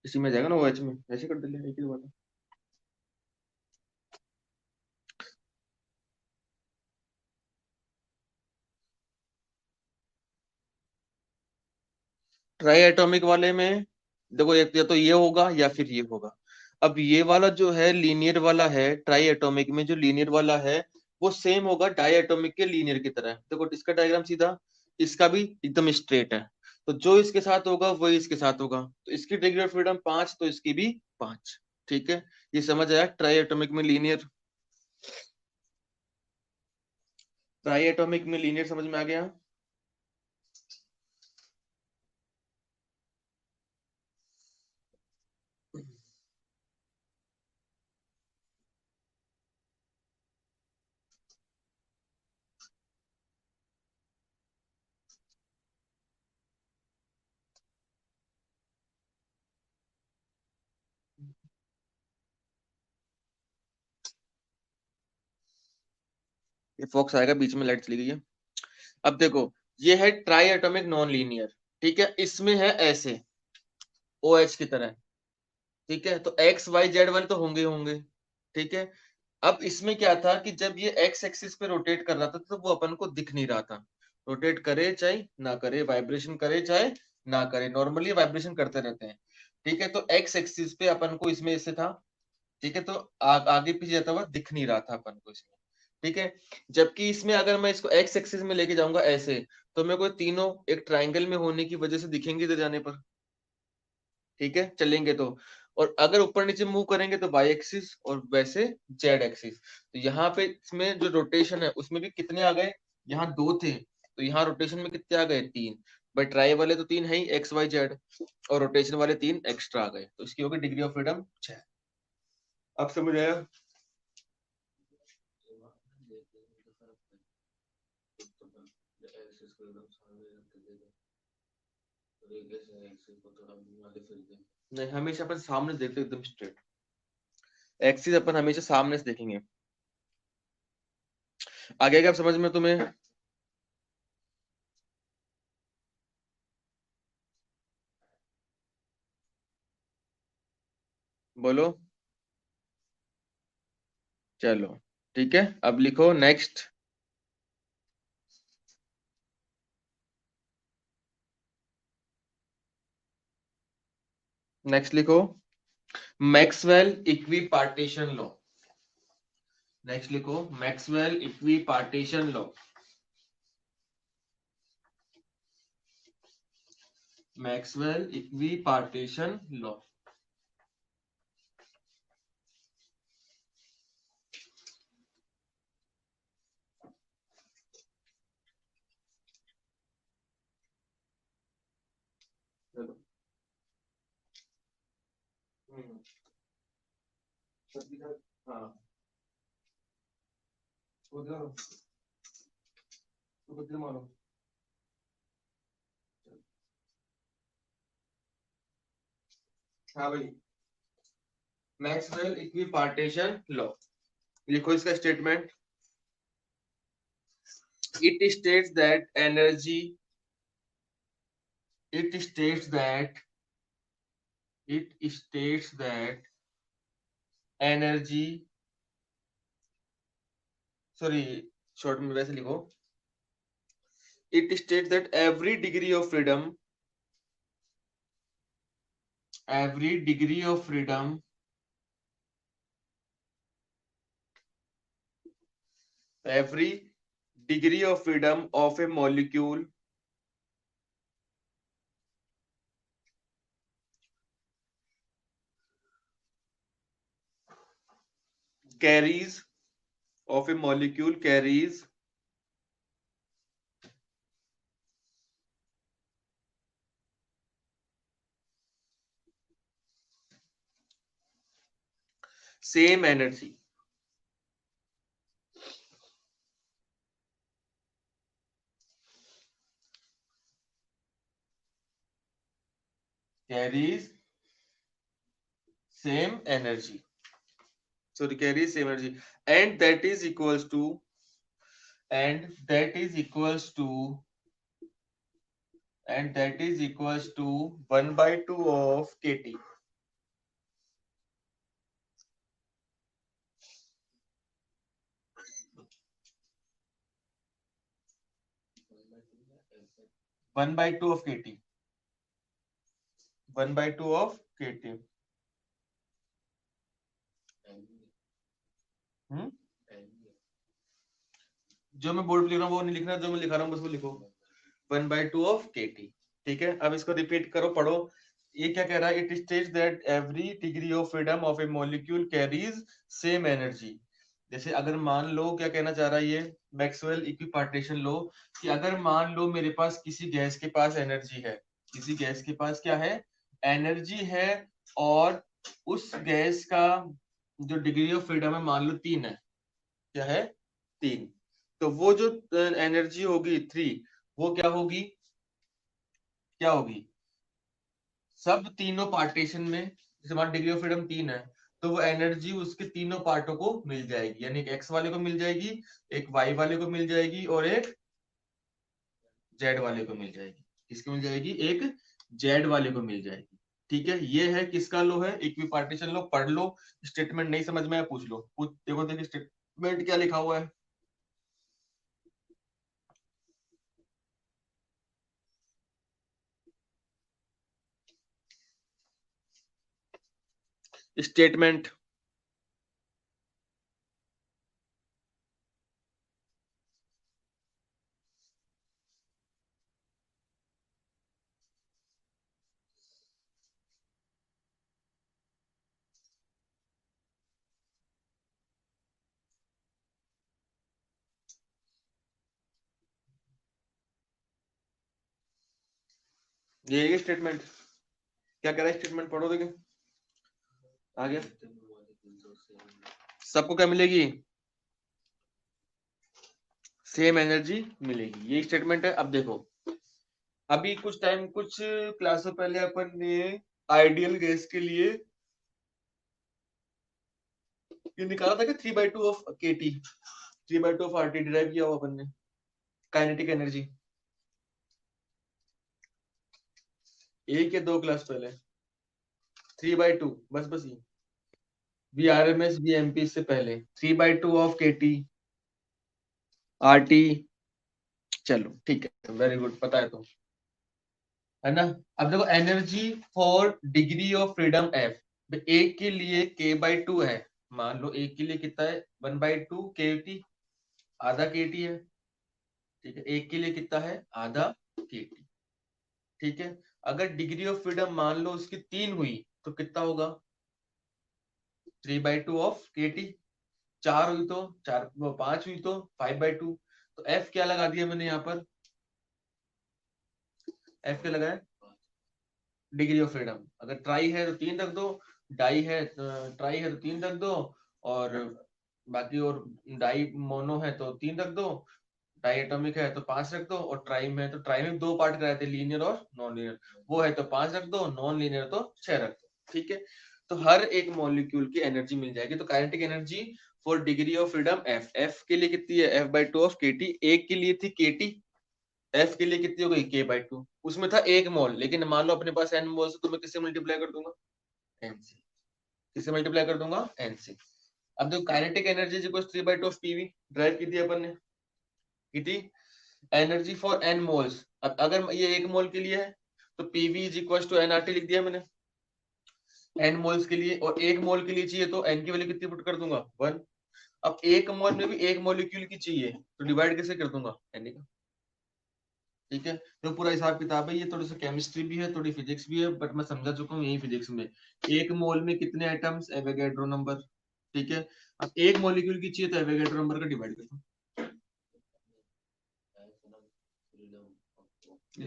इसी में जाएगा ना, वो एच में ऐसे कर देंगे, एक ही बात है। ट्राई एटॉमिक वाले में देखो, एक या तो ये होगा या फिर ये होगा। अब ये वाला जो है लीनियर वाला है, ट्राई एटॉमिक में जो लीनियर वाला है वो सेम होगा डाई एटॉमिक के लीनियर की तरह। देखो इसका डायग्राम सीधा, इसका भी एकदम स्ट्रेट है, तो जो इसके साथ होगा वही इसके साथ होगा। तो इसकी डिग्री ऑफ फ्रीडम 5, तो इसकी भी 5। ठीक है, ये समझ आया ट्राई एटॉमिक में लीनियर। ट्राई एटॉमिक में लीनियर समझ में आ गया? ये फॉक्स आएगा, बीच में लाइट चली गई है। अब देखो, ये है ट्राई एटॉमिक नॉन लीनियर। ठीक है, इसमें है ऐसे ओ एच की तरह। ठीक है, तो एक्स वाई जेड वाले तो होंगे ही होंगे। ठीक है, अब इसमें क्या था कि जब ये एक्स एक्सिस पे रोटेट कर रहा था तो वो अपन को दिख नहीं रहा था। रोटेट करे चाहे ना करे, वाइब्रेशन करे चाहे ना करे, नॉर्मली वाइब्रेशन करते रहते हैं। ठीक है, तो एक्स एक्सिस पे अपन को इसमें ऐसे था। ठीक है, तो आगे पीछे जाता हुआ दिख नहीं रहा था अपन को इसमें। ठीक है, जबकि इसमें अगर मैं इसको एक्स एक्सिस में लेके जाऊंगा ऐसे, तो मेरे को तीनों एक ट्राइंगल में होने की वजह से दिखेंगे इधर जाने पर। ठीक है, चलेंगे तो। और अगर ऊपर नीचे मूव करेंगे तो वाई एक्सिस, और वैसे जेड एक्सिस। तो यहाँ पे इसमें जो रोटेशन है उसमें भी कितने आ गए? यहाँ 2 थे, तो यहाँ रोटेशन में कितने आ गए? 3। बट ट्राई वाले तो 3 है ही, एक्स वाई जेड, और रोटेशन वाले 3 एक्स्ट्रा आ गए, तो इसकी होगी डिग्री ऑफ फ्रीडम 6। अब समझ आया? नहीं, हमेशा अपन सामने देखते एकदम स्ट्रेट। एक्सिस अपन हमेशा सामने से देखेंगे। आगे क्या समझ में तुम्हें? बोलो। चलो ठीक है, अब लिखो नेक्स्ट। नेक्स्ट लिखो Maxwell equipartition law. Next लिखो Maxwell equipartition law. Maxwell equipartition law. चलो। हाँ, उधर उधर मारो। हाँ भाई, मैक्सवेल इक्वी पार्टीशन लॉ लिखो इसका statement. It states that energy, it states that it states that energy, sorry, short में वैसे लिखो, it states that every degree of freedom every degree of freedom of a molecule carries same energy. Carries same energy. So it carries same energy, and that is equals to 1/2 of kT. One by two of kT. 1/2 of kT. जो मैं board पे लिख रहा हूँ वो नहीं लिखना, जो मैं लिखा रहा हूँ बस वो लिखो, 1/2 ऑफ kT. ठीक है, अब इसको रिपीट करो, पढ़ो. ये क्या कह रहा है? It states that every degree of freedom of A molecule carries same energy. जैसे अगर मान लो, क्या कहना चाह रहा है ये, मैक्सवेल इक्विपार्टीशन लो, कि अगर मान लो मेरे पास किसी गैस के पास एनर्जी है, किसी गैस के पास क्या है, एनर्जी है, और उस गैस का जो डिग्री ऑफ फ्रीडम है मान लो 3 है. क्या है? 3. तो वो जो एनर्जी होगी 3, वो क्या होगी? सब तीनों पार्टीशन में, जैसे हमारा डिग्री ऑफ फ्रीडम 3 है, तो वो एनर्जी उसके तीनों पार्टों को मिल जाएगी. यानी एक एक्स वाले को मिल जाएगी, एक वाई वाले को मिल जाएगी, और एक जेड वाले को मिल जाएगी. किसको मिल जाएगी? एक जेड वाले को मिल जाएगी. ठीक है, ये है किसका लो है? इक्विपार्टीशन लो. पढ़ लो. स्टेटमेंट नहीं समझ में आया पूछ लो. देखो स्टेटमेंट क्या लिखा हुआ है. स्टेटमेंट ये स्टेटमेंट क्या कह रहा है? स्टेटमेंट पढ़ो, देखे आगे सबको क्या मिलेगी? सेम एनर्जी मिलेगी. ये स्टेटमेंट है. अब देखो, अभी कुछ क्लासों पहले अपन ने आइडियल गैस के लिए ये निकाला था कि 3/2 of kT, 3/2 of RT derive किया हुआ अपन ने काइनेटिक एनर्जी. एक या दो क्लास पहले 3/2, बस ये VRMS VMP से पहले 3/2 ऑफ kT RT. चलो ठीक है, वेरी गुड, पता है तो, है ना. अब देखो, energy for degree of freedom F, एक के लिए K/2 है. मान लो एक के लिए कितना है? 1/2 kT, आधा kT है. ठीक है, एक के लिए कितना है? आधा kT. ठीक है, अगर डिग्री ऑफ फ्रीडम मान लो उसकी 3 हुई तो कितना होगा? 3/2 ऑफ kT. 4 हुई तो 5 हुई तो 5/2. तो F क्या लगा दिया मैंने यहाँ पर? F क्या लगाया? Degree of freedom. अगर ट्राई है तो 3 रख दो, डाई है ट्राई है तो 3 रख दो, और बाकी और डाई मोनो है तो 3 रख दो, डाई एटॉमिक है तो 5 रख दो, और ट्राइम है तो ट्राई में 2 पार्ट कराए थे, लीनियर और नॉन लीनियर. वो है तो 5 रख दो, नॉन लीनियर तो 6 रख दो. ठीक है, तो हर एक मॉलिक्यूल की एनर्जी मिल जाएगी. तो kinetic energy for degree of freedom F के लिए कितनी है? F/2 of kT. एक के लिए थी kT, F के लिए कितनी हो गई? K/2. उसमें था 1 मोल, लेकिन मान लो अपने पास n मोल से, तो मैं किससे मल्टीप्लाई कर दूंगा? n से. किससे मल्टीप्लाई कर दूंगा? n से. अब देखो, kinetic energy equals 3/2 of PV drive की थी अपन ने. कितनी एनर्जी फॉर n मोल्स। अब अगर ये 1 मोल के लिए है तो PV is equal to nRT लिख दिया मैंने n मोल्स के लिए, और 1 मोल के लिए चाहिए तो n की वैल्यू कितनी पुट कर दूंगा 1। अब 1 मोल में भी 1 मॉलिक्यूल की चाहिए तो डिवाइड कैसे कर दूंगा n का। ठीक है, तो पूरा हिसाब किताब है, ये थोड़ी सी केमिस्ट्री भी है थोड़ी फिजिक्स भी है, बट मैं समझा चुका हूँ यही फिजिक्स में। 1 मोल में कितने एटम्स, एवोगैड्रो नंबर। ठीक है, अब 1 मॉलिक्यूल की चाहिए तो एवोगैड्रो नंबर का डिवाइड कर दो।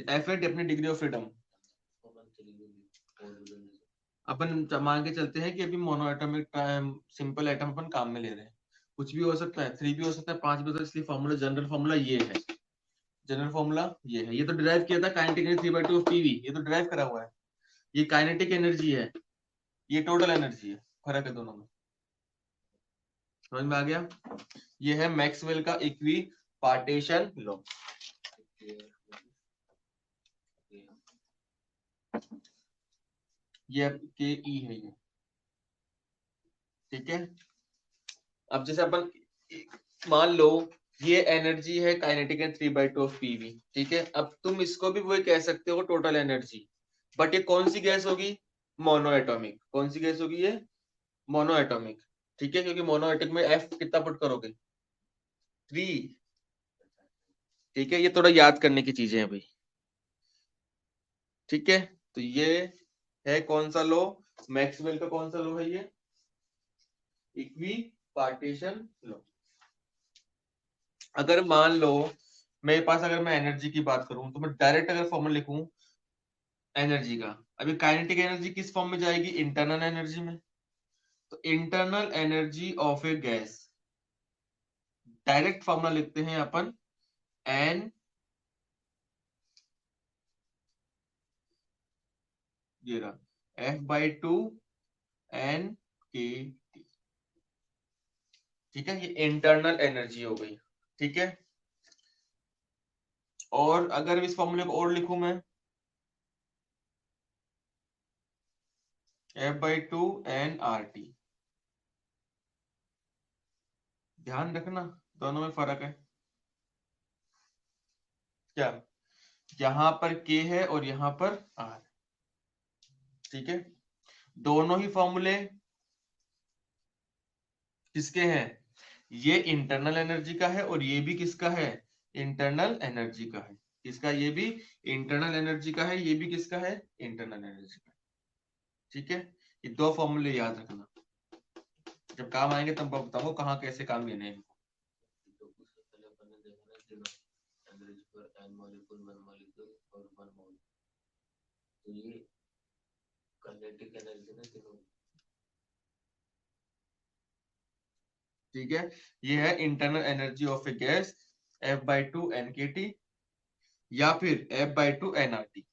एफ है अपनी डिग्री ऑफ फ्रीडम। अपन मान के चलते हैं कि अभी मोनो एटॉमिक सिंपल एटम अपन काम में ले रहे हैं, कुछ भी हो सकता है, 3 भी हो सकता है, 5 भी हो सकता है, इसलिए फॉर्मूला जनरल फॉर्मूला ये है। जनरल फॉर्मूला ये है, ये तो डिराइव किया था काइनेटिक एनर्जी 3/2 ऑफ पीवी, ये तो डिराइव करा हुआ है। ये काइनेटिक एनर्जी है, ये टोटल एनर्जी है, फर्क है दोनों में। समझ में आ गया? ये है मैक्सवेल का इक्वी पार्टीशन लॉ। ये के ई है ये। ठीक है, अब जैसे अपन मान लो ये एनर्जी है काइनेटिक एनर्जी 3/2 ऑफ पीवी। ठीक है, अब तुम इसको भी वही कह सकते हो टोटल एनर्जी, बट ये कौन सी गैस होगी? Mono atomic. कौन सी गैस होगी ये? Mono atomic. ठीक है, क्योंकि मोनो एटॉमिक में एफ कितना पुट करोगे? 3। ठीक है, ये थोड़ा याद करने की चीजें हैं भाई। ठीक है, तो ये है कौन सा लॉ? मैक्सवेल का कौन सा लॉ है ये? Equi partition law. अगर मान लो मेरे पास, अगर मैं एनर्जी की बात करूं तो मैं डायरेक्ट अगर फॉर्मूला लिखूं एनर्जी का, अभी काइनेटिक एनर्जी किस फॉर्म में जाएगी? इंटरनल एनर्जी में। तो internal energy of a gas, direct formula लिखते हैं अपन एन, ये रहा F/2 एन के टी। ठीक है, ये इंटरनल एनर्जी हो गई। ठीक है, और अगर इस फॉर्मूले को और लिखूं मैं F/2 एन आर टी। ध्यान रखना दोनों में फर्क है क्या, यहां पर K है और यहां पर R। ठीक है, दोनों ही फॉर्मूले किसके हैं? ये इंटरनल एनर्जी का है और ये भी किसका है? इंटरनल एनर्जी का है। किसका? ये भी इंटरनल एनर्जी का है, ये भी किसका है? इंटरनल एनर्जी का। ठीक है, ये दो फॉर्मूले याद रखना, जब काम आएंगे तब बताओ कहाँ कैसे काम लेने हैं। ठीक है, ये है internal energy of a gas F/2 N K T या फिर F/2 एन आर टी।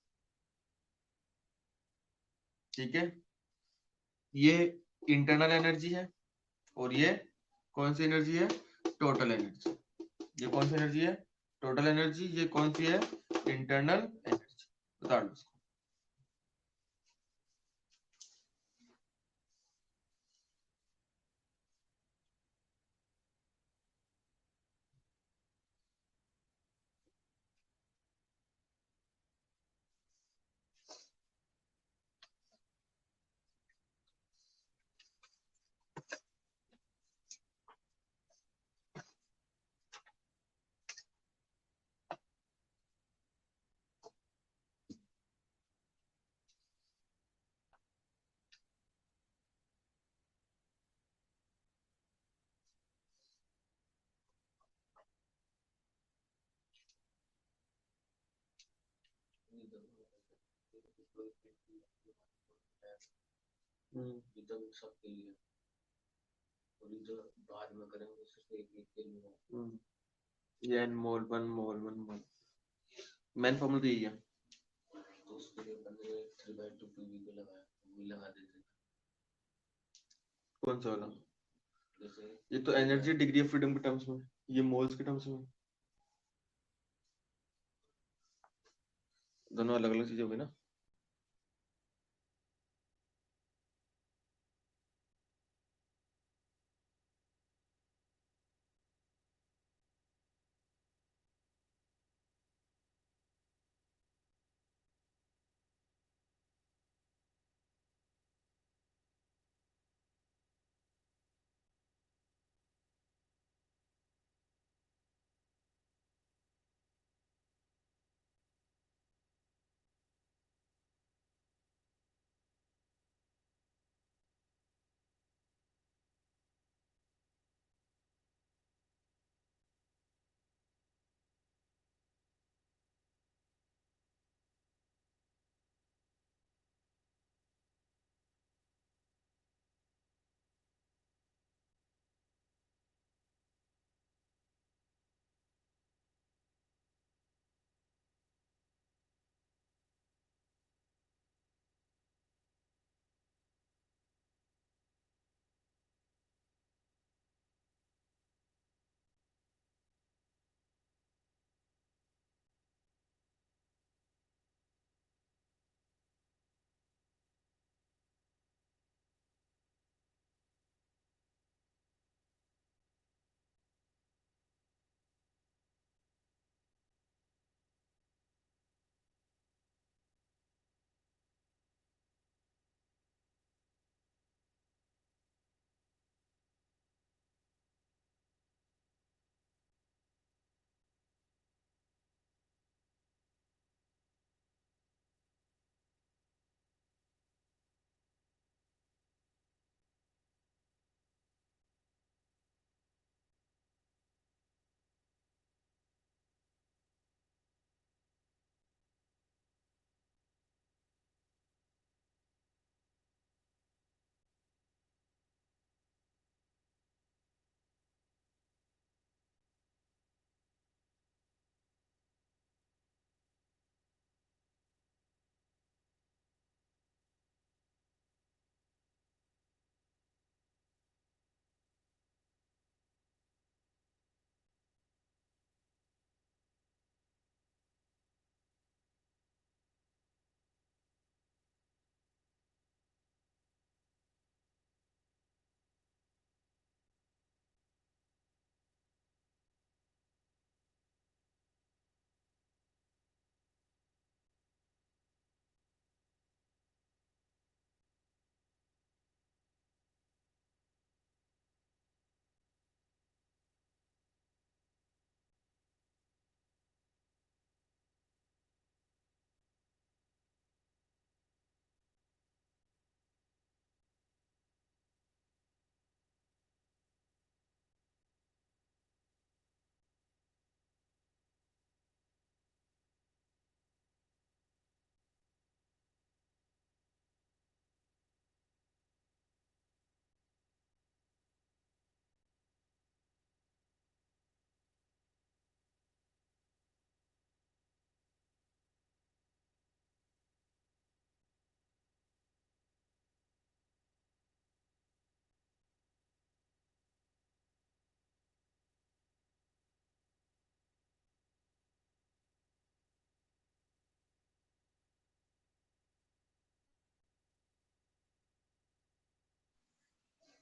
ठीक है, ये इंटरनल एनर्जी है और ये कौन सी एनर्जी है? Total energy. ये कौन सी एनर्जी है? Total energy. ये कौन सी है? Internal energy. बता दो उसको। ये n मोल 1 मोल 1 मोल मेन फॉर्मूला तो यही है। कौन सा वाला? ये तो एनर्जी डिग्री ऑफ फ्रीडम के टर्म्स में, ये मोल्स के टर्म्स में। दोनों अलग अलग चीजें हुई ना।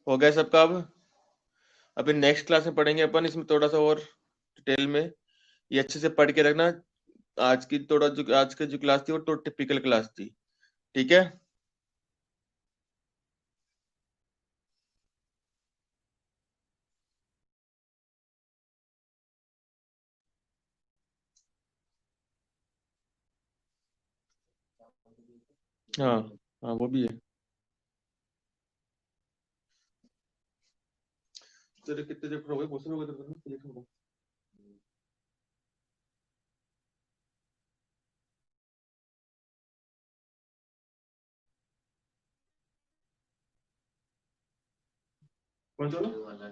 हो गया सबका? अब अभी नेक्स्ट क्लास में पढ़ेंगे अपन इसमें थोड़ा सा और डिटेल में। ये अच्छे से पढ़ के रखना। आज की जो क्लास थी वो तो टिपिकल क्लास थी, ठीक है? हाँ हाँ, वो भी है। तेरे कितने चैप्टर हो गए? बहुत सारे हो गए तेरे तो, लिखूंगा। कौन सा वाला?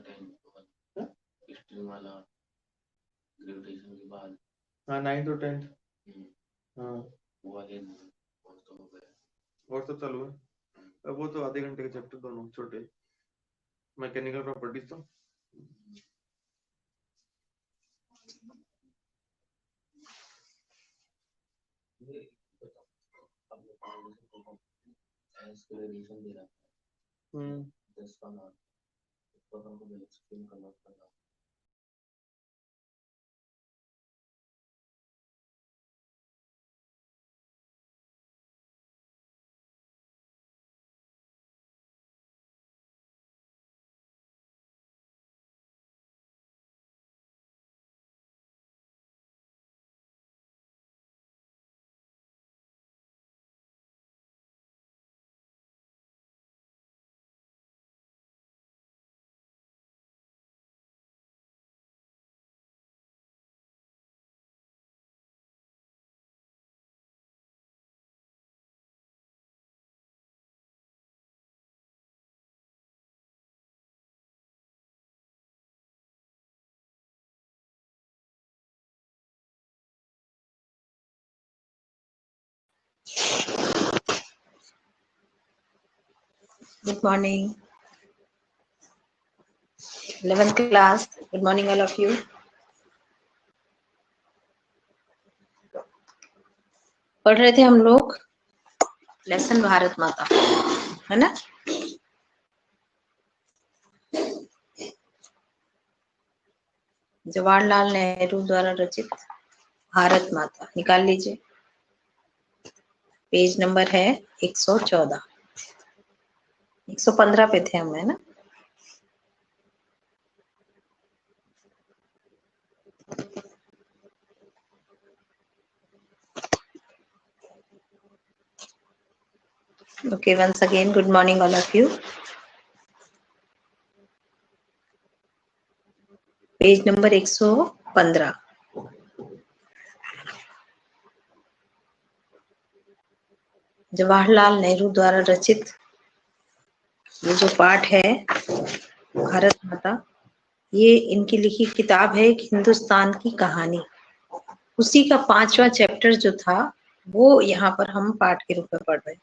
हिस्ट्री वाला, ग्रेविटेशन के बाद। हाँ, 9th और 10th। हाँ, वो वाले और तो हो गए, और सब चालू है। अब वो तो आधे घंटे के चैप्टर दोनों छोटे, मैकेनिकल प्रॉपर्टीज तो। Good morning. 11th class. Good morning, all of you. पढ़ रहे थे हम लोग लेसन भारत माता, है ना? जवाहरलाल नेहरू द्वारा रचित भारत माता निकाल लीजिए। पेज नंबर है 114। 115 पे थे हम, है ना? Okay, once again, good morning, all of you. Page number 115। Jawaharlal Nehru द्वारा रचित ये जो पाठ है भारत माता, ये इनकी लिखी किताब है, एक हिंदुस्तान की कहानी। उसी का 5वां चैप्टर जो था वो यहाँ पर हम पाठ के रूप में पढ़ रहे हैं।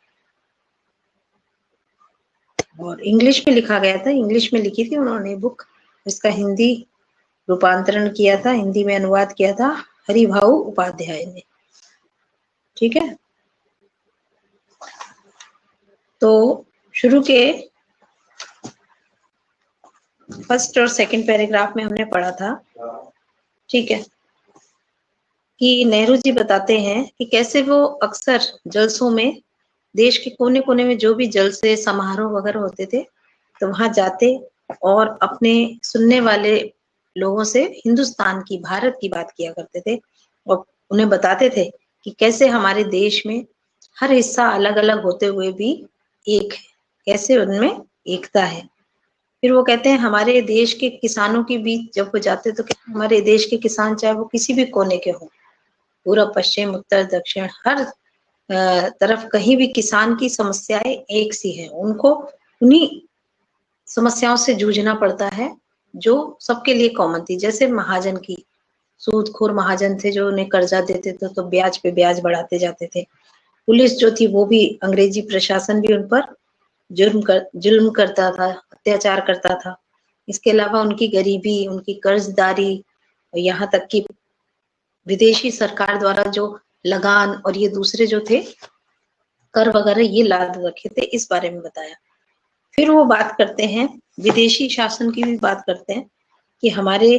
और इंग्लिश में लिखा गया था, इंग्लिश में लिखी थी उन्होंने बुक। इसका हिंदी रूपांतरण किया था, हिंदी में अनुवाद किया था हरिभाऊ उपाध्याय ने, ठीक है? तो शुरू के फर्स्ट और सेकंड पैराग्राफ में हमने पढ़ा था, ठीक है, कि नेहरू जी बताते हैं कि कैसे वो अक्सर जलसों में, देश के कोने कोने में जो भी जलसे समारोह वगैरह होते थे, तो वहां जाते और अपने सुनने वाले लोगों से हिंदुस्तान की, भारत की बात किया करते थे और उन्हें बताते थे कि कैसे हमारे देश में हर हिस्सा अलग अलग होते हुए भी एक है, कैसे उनमें एकता है। फिर वो कहते हैं हमारे देश के किसानों के बीच जब वो जाते तो हमारे देश के किसान चाहे वो किसी भी कोने के हों, पूर्व पश्चिम उत्तर दक्षिण हर तरफ कहीं भी किसान की समस्याएं एक सी है, उनको उन्हीं समस्याओं से जूझना पड़ता है जो सबके लिए कॉमन थी। जैसे महाजन की, सूदखोर महाजन थे जो उन्हें कर्जा देते थे तो ब्याज पे ब्याज बढ़ाते जाते थे। पुलिस जो थी वो भी, अंग्रेजी प्रशासन भी उन पर जुल्म करता था, अत्याचार करता था। इसके अलावा उनकी गरीबी, उनकी कर्जदारी, यहाँ तक कि विदेशी सरकार द्वारा जो लगान और ये दूसरे जो थे कर वगैरह ये लाद रखे थे, इस बारे में बताया। फिर वो बात करते हैं, विदेशी शासन की भी बात करते हैं कि हमारे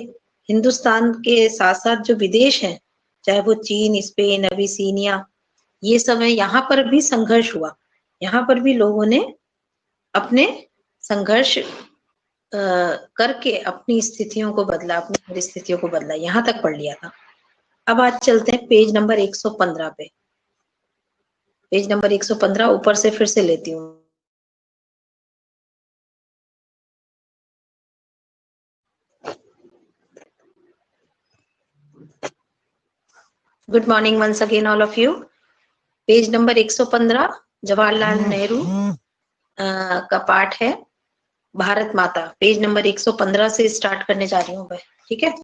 हिंदुस्तान के साथ साथ जो विदेश हैं, चाहे वो चीन, स्पेन, अबिसीनिया, ये सब है, यहाँ पर भी संघर्ष हुआ। यहाँ पर भी लोगों ने अपने संघर्ष करके अपनी स्थितियों को बदला, अपनी परिस्थितियों को बदला। यहाँ तक पढ़ लिया था। अब आज चलते हैं पेज नंबर 115 पे। पेज नंबर 115 ऊपर से फिर से लेती हूँ। Good morning once again all of you. Page number 115 Jawaharlal Nehru का पाठ है भारत माता। पेज नंबर 115 से स्टार्ट करने जा रही हूँ मैं, ठीक है।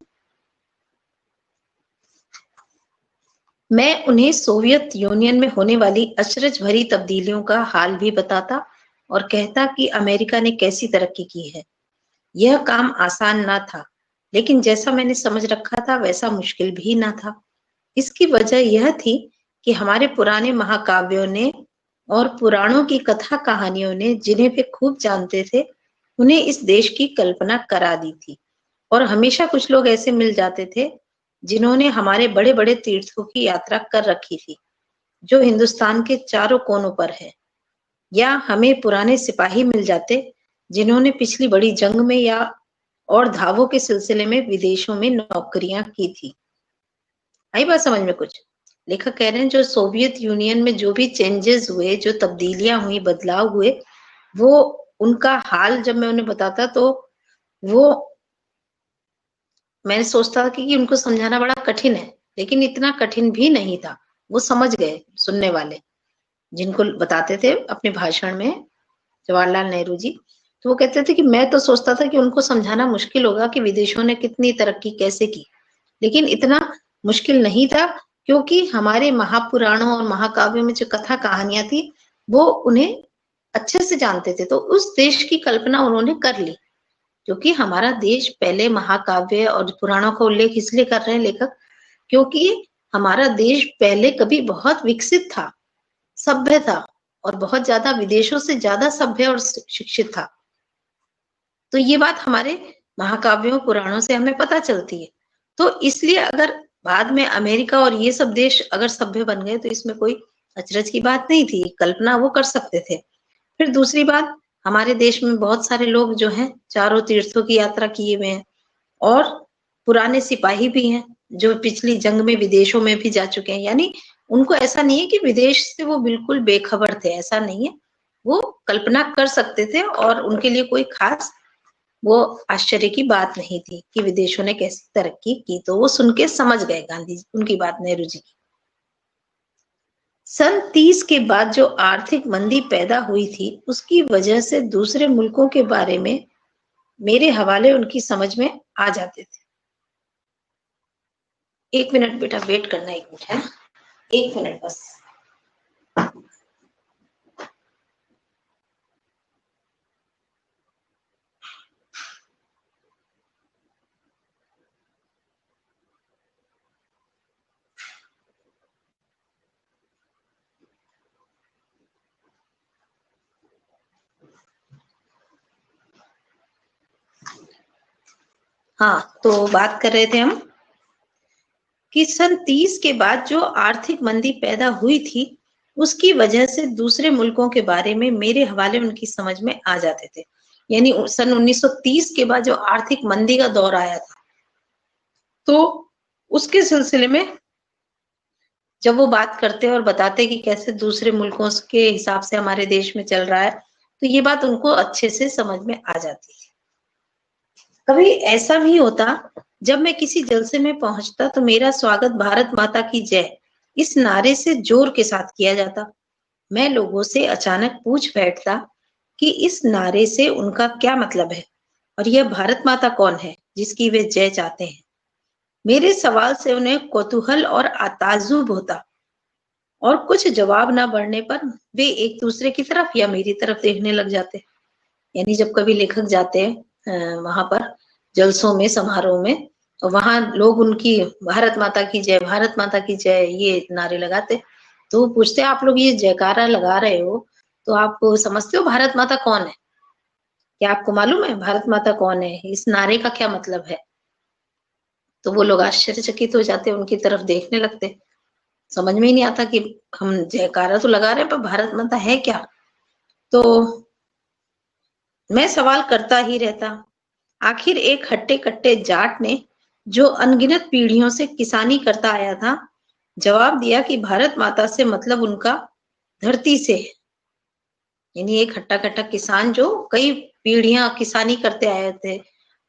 मैं उन्हें सोवियत यूनियन में होने वाली अचरज भरी तब्दीलियों का हाल भी बताता और कहता कि अमेरिका ने कैसी तरक्की की है। यह काम आसान ना था, लेकिन जैसा मैंने समझ रखा था वैसा मुश्किल भी ना था। इसकी वजह यह थी कि हमारे पुराने महाकाव्यों ने और पुराणों की कथा कहानियों ने, जिन्हें वे खूब जानते थे, उन्हें इस देश की कल्पना करा दी थी। और हमेशा कुछ लोग ऐसे मिल जाते थे जिन्होंने हमारे बड़े बड़े तीर्थों की यात्रा कर रखी थी, जो हिंदुस्तान के चारों कोनों पर है। या हमें पुराने सिपाही मिल जाते जिन्होंने पिछली बड़ी जंग में या और धावों के सिलसिले में विदेशों में नौकरियां की थी। आई बात समझ में कुछ? लेखक कह रहे हैं जो सोवियत यूनियन में जो भी चेंजेस हुए, जो तब्दीलियां हुई, बदलाव हुए, वो उनका हाल जब मैं उन्हें बताता तो वो मैंने सोचता था कि उनको समझाना बड़ा कठिन है, लेकिन इतना कठिन भी नहीं था। वो समझ गए सुनने वाले, जिनको बताते थे अपने भाषण में जवाहरलाल नेहरू जी। तो वो कहते थे कि मैं तो सोचता था कि उनको समझाना मुश्किल होगा कि विदेशों ने कितनी तरक्की कैसे की, लेकिन इतना मुश्किल नहीं था, क्योंकि हमारे महापुराणों और महाकाव्यों में जो कथा कहानियां थी वो उन्हें अच्छे से जानते थे। तो उस देश की कल्पना उन्होंने कर ली, क्योंकि हमारा देश पहले महाकाव्य और पुराणों का उल्लेख इसलिए कर रहे हैं लेखक, क्योंकि हमारा देश पहले कभी बहुत विकसित था, सभ्य था और बहुत ज्यादा विदेशों से ज्यादा सभ्य और शिक्षित था। तो ये बात हमारे महाकाव्यों पुराणों से हमें पता चलती है। तो इसलिए अगर बाद में अमेरिका और ये सब देश अगर सभ्य बन गए तो इसमें कोई अचरज की बात नहीं थी, कल्पना वो कर सकते थे। फिर दूसरी बात, हमारे देश में बहुत सारे लोग जो हैं चारों तीर्थों की यात्रा किए हुए हैं और पुराने सिपाही भी हैं जो पिछली जंग में विदेशों में भी जा चुके हैं। यानी उनको ऐसा नहीं है कि विदेश से वो बिल्कुल बेखबर थे, ऐसा नहीं है। वो कल्पना कर सकते थे और उनके लिए कोई खास वो आश्चर्य की बात नहीं थी कि विदेशों ने कैसी तरक्की की। तो वो सुन के समझ गए गांधी जी उनकी बात, नेहरू जी की। सन 30 के बाद जो आर्थिक मंदी पैदा हुई थी, उसकी वजह से दूसरे मुल्कों के बारे में मेरे हवाले उनकी समझ में आ जाते थे। एक मिनट बेटा, वेट करना, एक मिनट है, एक मिनट बस। हाँ, तो बात कर रहे थे हम कि सन 30 के बाद जो आर्थिक मंदी पैदा हुई थी, उसकी वजह से दूसरे मुल्कों के बारे में मेरे हवाले उनकी समझ में आ जाते थे। यानी सन 1930 के बाद जो आर्थिक मंदी का दौर आया था, तो उसके सिलसिले में जब वो बात करते और बताते कि कैसे दूसरे मुल्कों के हिसाब से हमारे देश में चल रहा है, तो ये बात उनको अच्छे से समझ में आ जाती थी। कभी ऐसा भी होता, जब मैं किसी जलसे में पहुंचता तो मेरा स्वागत भारत माता की जय इस नारे से जोर के साथ किया जाता। मैं लोगों से अचानक पूछ बैठता कि इस नारे से उनका क्या मतलब है और यह भारत माता कौन है जिसकी वे जय चाहते हैं। मेरे सवाल से उन्हें कौतूहल और ताज्जुब होता और कुछ जवाब ना बढ़ने पर वे एक दूसरे की तरफ या मेरी तरफ देखने लग जाते। यानी जब कभी लेखक जाते हैं वहां पर जलसों में, समारोह में, तो वहां लोग उनकी भारत माता की जय, भारत माता की जय ये नारे लगाते। तो वो पूछते आप लोग ये जयकारा लगा रहे हो तो आप समझते हो भारत माता कौन है? क्या आपको मालूम है भारत माता कौन है? इस नारे का क्या मतलब है? तो वो लोग आश्चर्यचकित हो जाते, उनकी तरफ देखने लगते। समझ में ही नहीं आता कि हम जयकारा तो लगा रहे हैं पर भारत माता है क्या? तो मैं सवाल करता ही रहता। आखिर एक हट्टे कट्टे जाट ने जो अनगिनत पीढ़ियों से किसानी करता आया था, जवाब दिया कि भारत माता से मतलब उनका धरती से है। यानी एक हट्टा कट्टा किसान जो कई पीढ़ियां किसानी करते आए थे,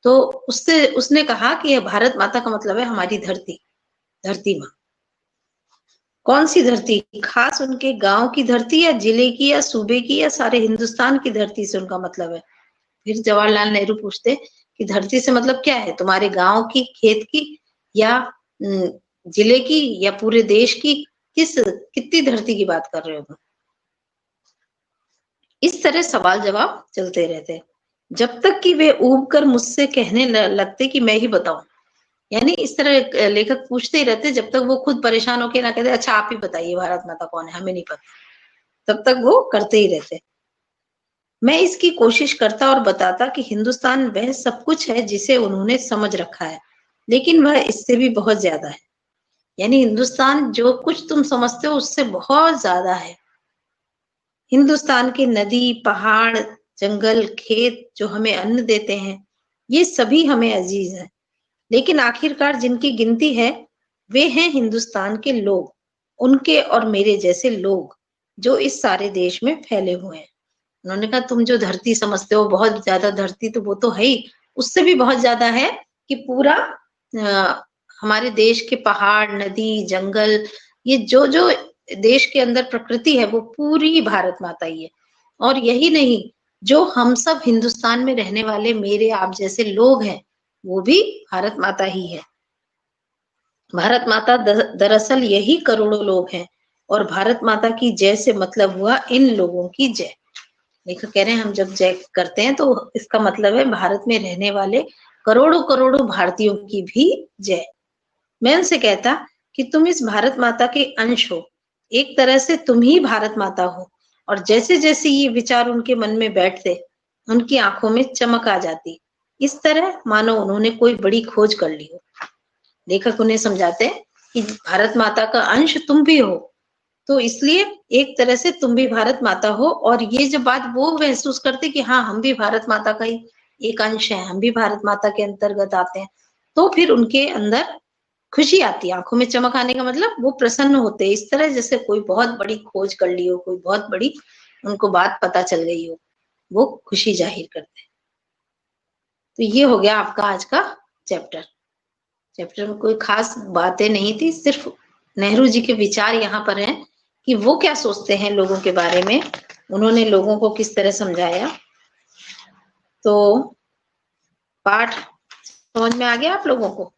तो उससे उसने कहा कि यह भारत माता का मतलब है हमारी धरती, धरती माँ। कौन सी धरती? खास उनके गांव की धरती या जिले की या सूबे की या सारे हिंदुस्तान की धरती से उनका मतलब है? फिर जवाहरलाल नेहरू पूछते कि धरती से मतलब क्या है? तुम्हारे गांव की, खेत की, या जिले की, या पूरे देश की? कितनी धरती की बात कर रहे हो तुम? इस तरह सवाल जवाब चलते रहते जब तक कि वे ऊब कर मुझसे कहने लगते कि मैं ही बताऊं। यानी इस तरह लेखक पूछते ही रहते जब तक वो खुद परेशान होके ना कहते अच्छा आप ही बताइए भारत माता कौन है, हमें नहीं पता, तब तक वो करते ही रहते। मैं इसकी कोशिश करता और बताता कि हिंदुस्तान वह सब कुछ है जिसे उन्होंने समझ रखा है, लेकिन वह इससे भी बहुत ज्यादा है। यानी हिंदुस्तान जो कुछ तुम समझते हो उससे बहुत ज्यादा है। हिंदुस्तान के नदी, पहाड़, जंगल, खेत जो हमें अन्न देते हैं, ये सभी हमें अजीज हैं। लेकिन आखिरकार जिनकी गिनती है, वे हैं हिंदुस्तान के लोग, उनके और मेरे जैसे लोग जो इस सारे देश में फैले हुए हैं। उन्होंने कहा तुम जो धरती समझते हो बहुत ज्यादा धरती, तो वो तो है ही, उससे भी बहुत ज्यादा है कि पूरा हमारे देश के पहाड़, नदी, जंगल, ये जो जो देश के अंदर प्रकृति है वो पूरी भारत माता ही है। और यही नहीं, जो हम सब हिंदुस्तान में रहने वाले मेरे आप जैसे लोग हैं, वो भी भारत माता ही है। भारत माता दरअसल यही करोड़ों लोग हैं, और भारत माता की जय से मतलब हुआ इन लोगों की जय। लेखक कह रहे हैं हम जब जय करते हैं तो इसका मतलब है भारत में रहने वाले करोड़ों करोड़ों भारतीयों की भी जय। मैं उनसे कहता कि तुम इस भारत माता के अंश हो, एक तरह से तुम ही भारत माता हो। और जैसे जैसे ये विचार उनके मन में बैठते, उनकी आंखों में चमक आ जाती, इस तरह मानो उन्होंने कोई बड़ी खोज कर ली हो। लेखक उन्हें समझाते कि भारत माता का अंश तुम भी हो, तो इसलिए एक तरह से तुम भी भारत माता हो। और ये जब बात वो महसूस करते कि हाँ हम भी भारत माता का ही एक अंश है, हम भी भारत माता के अंतर्गत आते हैं, तो फिर उनके अंदर खुशी आती है। आंखों में चमक आने का मतलब वो प्रसन्न होते हैं, इस तरह जैसे कोई बहुत बड़ी खोज कर ली हो, कोई बहुत बड़ी उनको बात पता चल गई हो, वो खुशी जाहिर करते हैं। तो ये हो गया आपका आज का चैप्टर। चैप्टर में कोई खास बातें नहीं थी, सिर्फ नेहरू जी के विचार यहाँ पर हैं कि वो क्या सोचते हैं लोगों के बारे में, उन्होंने लोगों को किस तरह समझाया। तो पाठ समझ में आ गया आप लोगों को?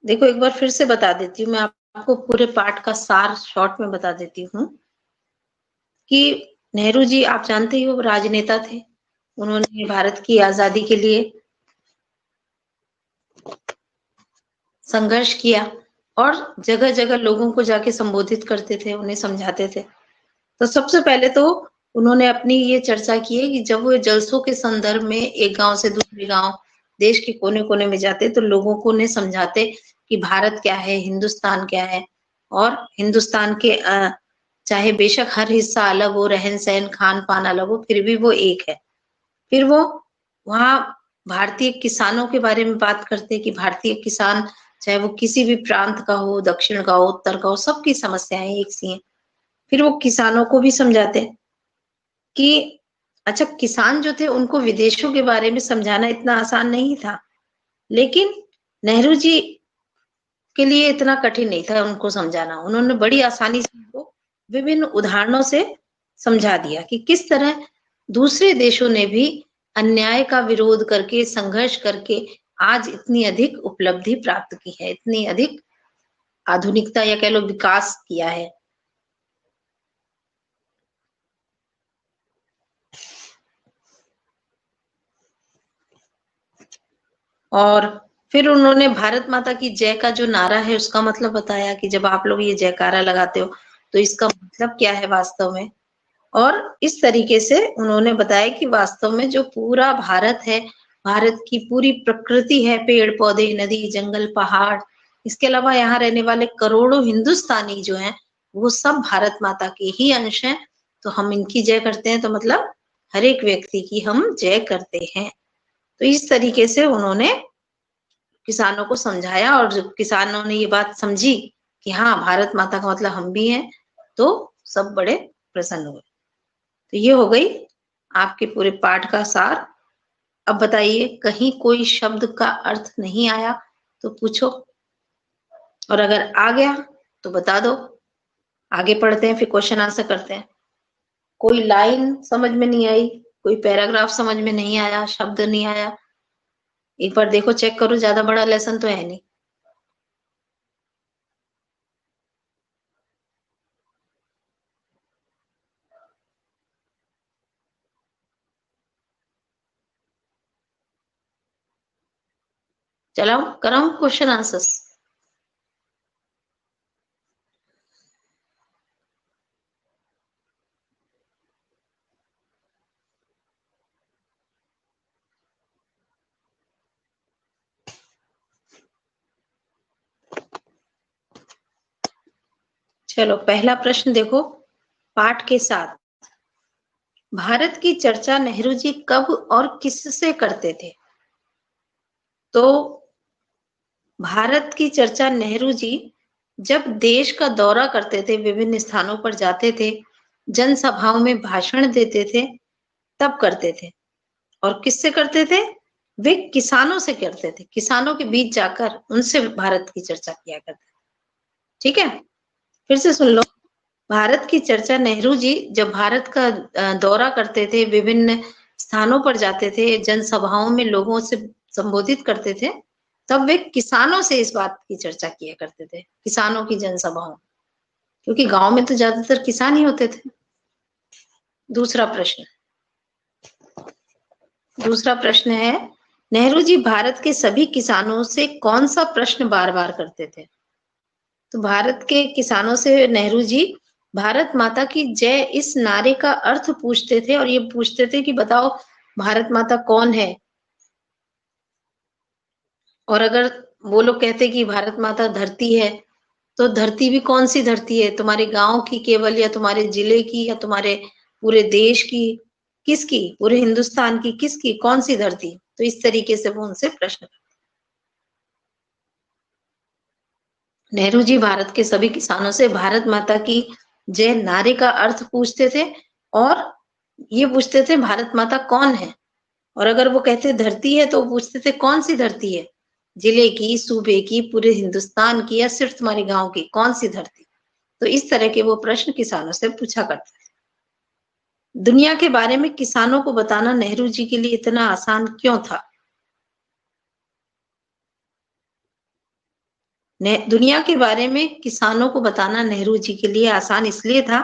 देखो एक बार फिर से बता देती हूँ, मैं आपको पूरे पाठ का सार शॉर्ट में बता देती हूँ कि नेहरू जी आप जानते ही हो राजनेता थे। उन्होंने भारत की आजादी के लिए संघर्ष किया और जगह जगह लोगों को जाके संबोधित करते थे, उन्हें समझाते थे। तो सबसे पहले तो उन्होंने अपनी ये चर्चा की है कि जब वो जलसों के संदर्भ में एक गांव से दूसरे गांव, देश के कोने कोने में जाते तो लोगों को उन्हें समझाते कि भारत क्या है, हिंदुस्तान क्या है। और हिंदुस्तान के चाहे बेशक हर हिस्सा अलग हो, रहन सहन खान पान अलग हो, फिर भी वो एक है। फिर वो वहाँ भारतीय किसानों के बारे में बात करते कि भारतीय किसान चाहे वो किसी भी प्रांत का हो, दक्षिण का हो, उत्तर का हो, सबकी समस्याएं एक सी हैं। फिर वो किसानों को भी समझाते कि अच्छा किसान जो थे उनको विदेशों के बारे में समझाना इतना आसान नहीं था, लेकिन नेहरू जी के लिए इतना कठिन नहीं था उनको समझाना। उन्होंने बड़ी आसानी से उनको विभिन्न उदाहरणों से समझा दिया कि किस तरह दूसरे देशों ने भी अन्याय का विरोध करके, संघर्ष करके आज इतनी अधिक उपलब्धि प्राप्त की है, इतनी अधिक आधुनिकता या कह लो विकास किया है। और फिर उन्होंने भारत माता की जय का जो नारा है उसका मतलब बताया कि जब आप लोग ये जयकारा लगाते हो तो इसका मतलब क्या है वास्तव में। और इस तरीके से उन्होंने बताया कि वास्तव में जो पूरा भारत है, भारत की पूरी प्रकृति है, पेड़ पौधे, नदी, जंगल, पहाड़, इसके अलावा यहाँ रहने वाले करोड़ों हिंदुस्तानी जो हैं वो सब भारत माता के ही अंश हैं। तो हम इनकी जय करते हैं, तो मतलब हर एक व्यक्ति की हम जय करते हैं। तो इस तरीके से उन्होंने किसानों को समझाया और जब किसानों ने ये बात समझी कि हाँ भारत माता का मतलब हम भी हैं, तो सब बड़े प्रसन्न हुए। तो ये हो गई आपके पूरे पाठ का सार। अब बताइए कहीं कोई शब्द का अर्थ नहीं आया तो पूछो, और अगर आ गया तो बता दो। आगे पढ़ते हैं, फिर क्वेश्चन आंसर करते हैं। कोई लाइन समझ में नहीं आई, कोई पैराग्राफ समझ में नहीं आया, शब्द नहीं आया, एक बार देखो, चेक करो, ज्यादा बड़ा लेसन तो है नहीं। चलो कराऊं क्वेश्चन आंसर्स। चलो पहला प्रश्न देखो, पाठ के साथ। भारत की चर्चा नेहरू जी कब और किससे करते थे? तो भारत की चर्चा नेहरू जी जब देश का दौरा करते थे, विभिन्न स्थानों पर जाते थे, जनसभाओं में भाषण देते थे, तब करते थे। और किससे करते थे? वे किसानों से करते थे, किसानों के बीच जाकर उनसे भारत की चर्चा किया करते थे। ठीक है, फिर से सुन लो। भारत की चर्चा नेहरू जी जब भारत का दौरा करते थे, विभिन्न स्थानों पर जाते थे, जनसभाओं में लोगों से संबोधित करते थे, तब वे किसानों से इस बात की चर्चा किया करते थे, किसानों की जनसभाओं, क्योंकि गांव में तो ज्यादातर किसान ही होते थे। दूसरा प्रश्न है, नेहरू जी भारत के सभी किसानों से कौन सा प्रश्न बार बार करते थे? तो भारत के किसानों से नेहरू जी भारत माता की जय इस नारे का अर्थ पूछते थे, और ये पूछते थे कि बताओ भारत माता कौन है। और अगर वो लोग कहते कि भारत माता धरती है, तो धरती भी कौन सी धरती है? तुम्हारे गांव की केवल, या तुम्हारे जिले की, या तुम्हारे पूरे देश की, किसकी? पूरे हिंदुस्तान की, किसकी? कौन सी धरती? तो इस तरीके से वो उनसे प्रश्न करते। नेहरू जी भारत के सभी किसानों से भारत माता की जय नारे का अर्थ पूछते थे, और ये पूछते थे भारत माता कौन है। और अगर वो कहते धरती है, तो पूछते थे कौन सी धरती है? जिले की, सूबे की, पूरे हिंदुस्तान की, या सिर्फ तुम्हारे गांव की? कौन सी धरती? तो इस तरह के वो प्रश्न किसानों से पूछा करते थे। दुनिया के बारे में किसानों को बताना नेहरू जी के लिए इतना आसान क्यों था? दुनिया के बारे में किसानों को बताना नेहरू जी के लिए आसान इसलिए था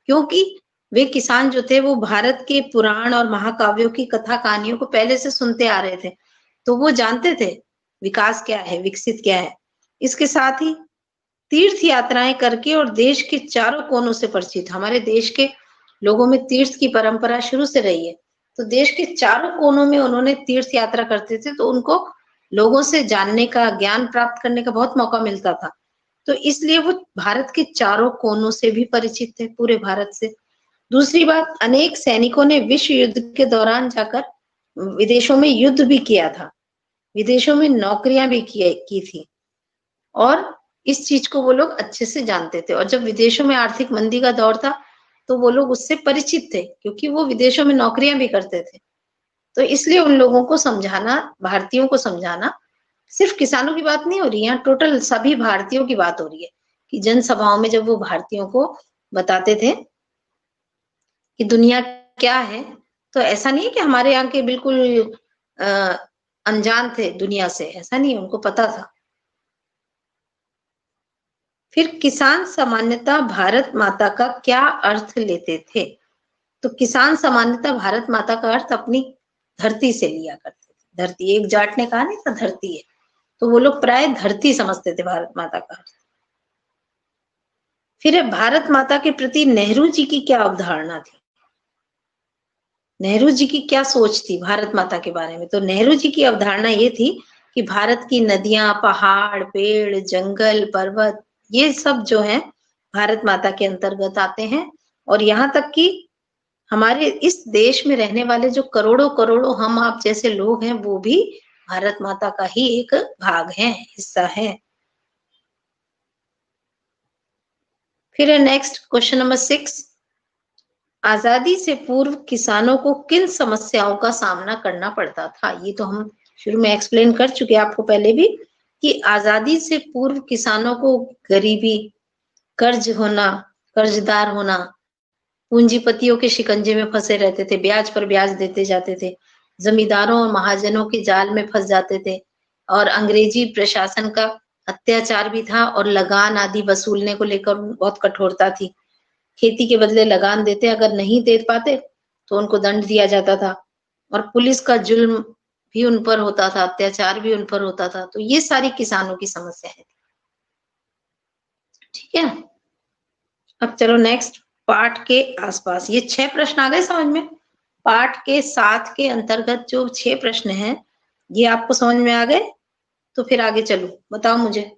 क्योंकि वे किसान जो थे वो भारत के पुराण और महाकाव्यों की कथा कहानियों को पहले से सुनते आ रहे थे, तो वो जानते थे विकास क्या है, विकसित क्या है। इसके साथ ही तीर्थ यात्राएं करके और देश के चारों कोनों से परिचित, हमारे देश के लोगों में तीर्थ की परंपरा शुरू से रही है, तो देश के चारों कोनों में उन्होंने तीर्थ यात्रा करते थे, तो उनको लोगों से जानने का, ज्ञान प्राप्त करने का बहुत मौका मिलता था। तो इसलिए वो भारत के चारों कोनों से भी परिचित थे, पूरे भारत से। दूसरी बात, अनेक सैनिकों ने विश्व युद्ध के दौरान जाकर विदेशों में युद्ध भी किया था, विदेशों में नौकरियां भी की थी, और इस चीज को वो लोग अच्छे से जानते थे। और जब विदेशों में आर्थिक मंदी का दौर था, तो वो लोग उससे परिचित थे, क्योंकि वो विदेशों में नौकरियां भी करते थे। तो इसलिए उन लोगों को समझाना, भारतीयों को समझाना, सिर्फ किसानों की बात नहीं हो रही, यहाँ टोटल सभी भारतीयों की बात हो रही है कि जनसभाओं में जब वो भारतीयों को बताते थे कि दुनिया क्या है, तो ऐसा नहीं है कि हमारे यहाँ के बिल्कुल अनजान थे दुनिया से, ऐसा नहीं, उनको पता था। फिर किसान सामान्यतः भारत माता का क्या अर्थ लेते थे? तो किसान सामान्यतः भारत माता का अर्थ अपनी धरती से लिया करते थे। धरती, एक जाट ने कहा नहीं था धरती है, तो वो लोग प्राय धरती समझते थे भारत माता का। फिर भारत माता के प्रति नेहरू जी की क्या अवधारणा थी, नेहरू जी की क्या सोच थी भारत माता के बारे में। तो नेहरू जी की अवधारणा ये थी कि भारत की नदियां, पहाड़, पेड़, जंगल, पर्वत, ये सब जो है भारत माता के अंतर्गत आते हैं। और यहाँ तक कि हमारे इस देश में रहने वाले जो करोड़ों करोड़ों हम आप जैसे लोग हैं, वो भी भारत माता का ही एक भाग है, हिस्सा है। फिर है नेक्स्ट क्वेश्चन नंबर 6, आजादी से पूर्व किसानों को किन समस्याओं का सामना करना पड़ता था। ये तो हम शुरू में एक्सप्लेन कर चुके आपको पहले भी कि आजादी से पूर्व किसानों को गरीबी, कर्ज होना, कर्जदार होना, पूंजीपतियों के शिकंजे में फंसे रहते थे, ब्याज पर ब्याज देते जाते थे, जमींदारों और महाजनों के जाल में फंस जाते थे, और अंग्रेजी प्रशासन का अत्याचार भी था, और लगान आदि वसूलने को लेकर बहुत कठोरता थी। खेती के बदले लगान देते, अगर नहीं दे पाते तो उनको दंड दिया जाता था, और पुलिस का जुल्म भी उन पर होता था, अत्याचार भी उन पर होता था। तो ये सारी किसानों की समस्याएं थी। ठीक है, अब चलो नेक्स्ट पाठ के आसपास। ये 6 प्रश्न आ गए समझ में। पाठ के 7 के अंतर्गत जो 6 प्रश्न हैं, ये आपको समझ में आ गए। तो फिर आगे चलो, बताओ मुझे।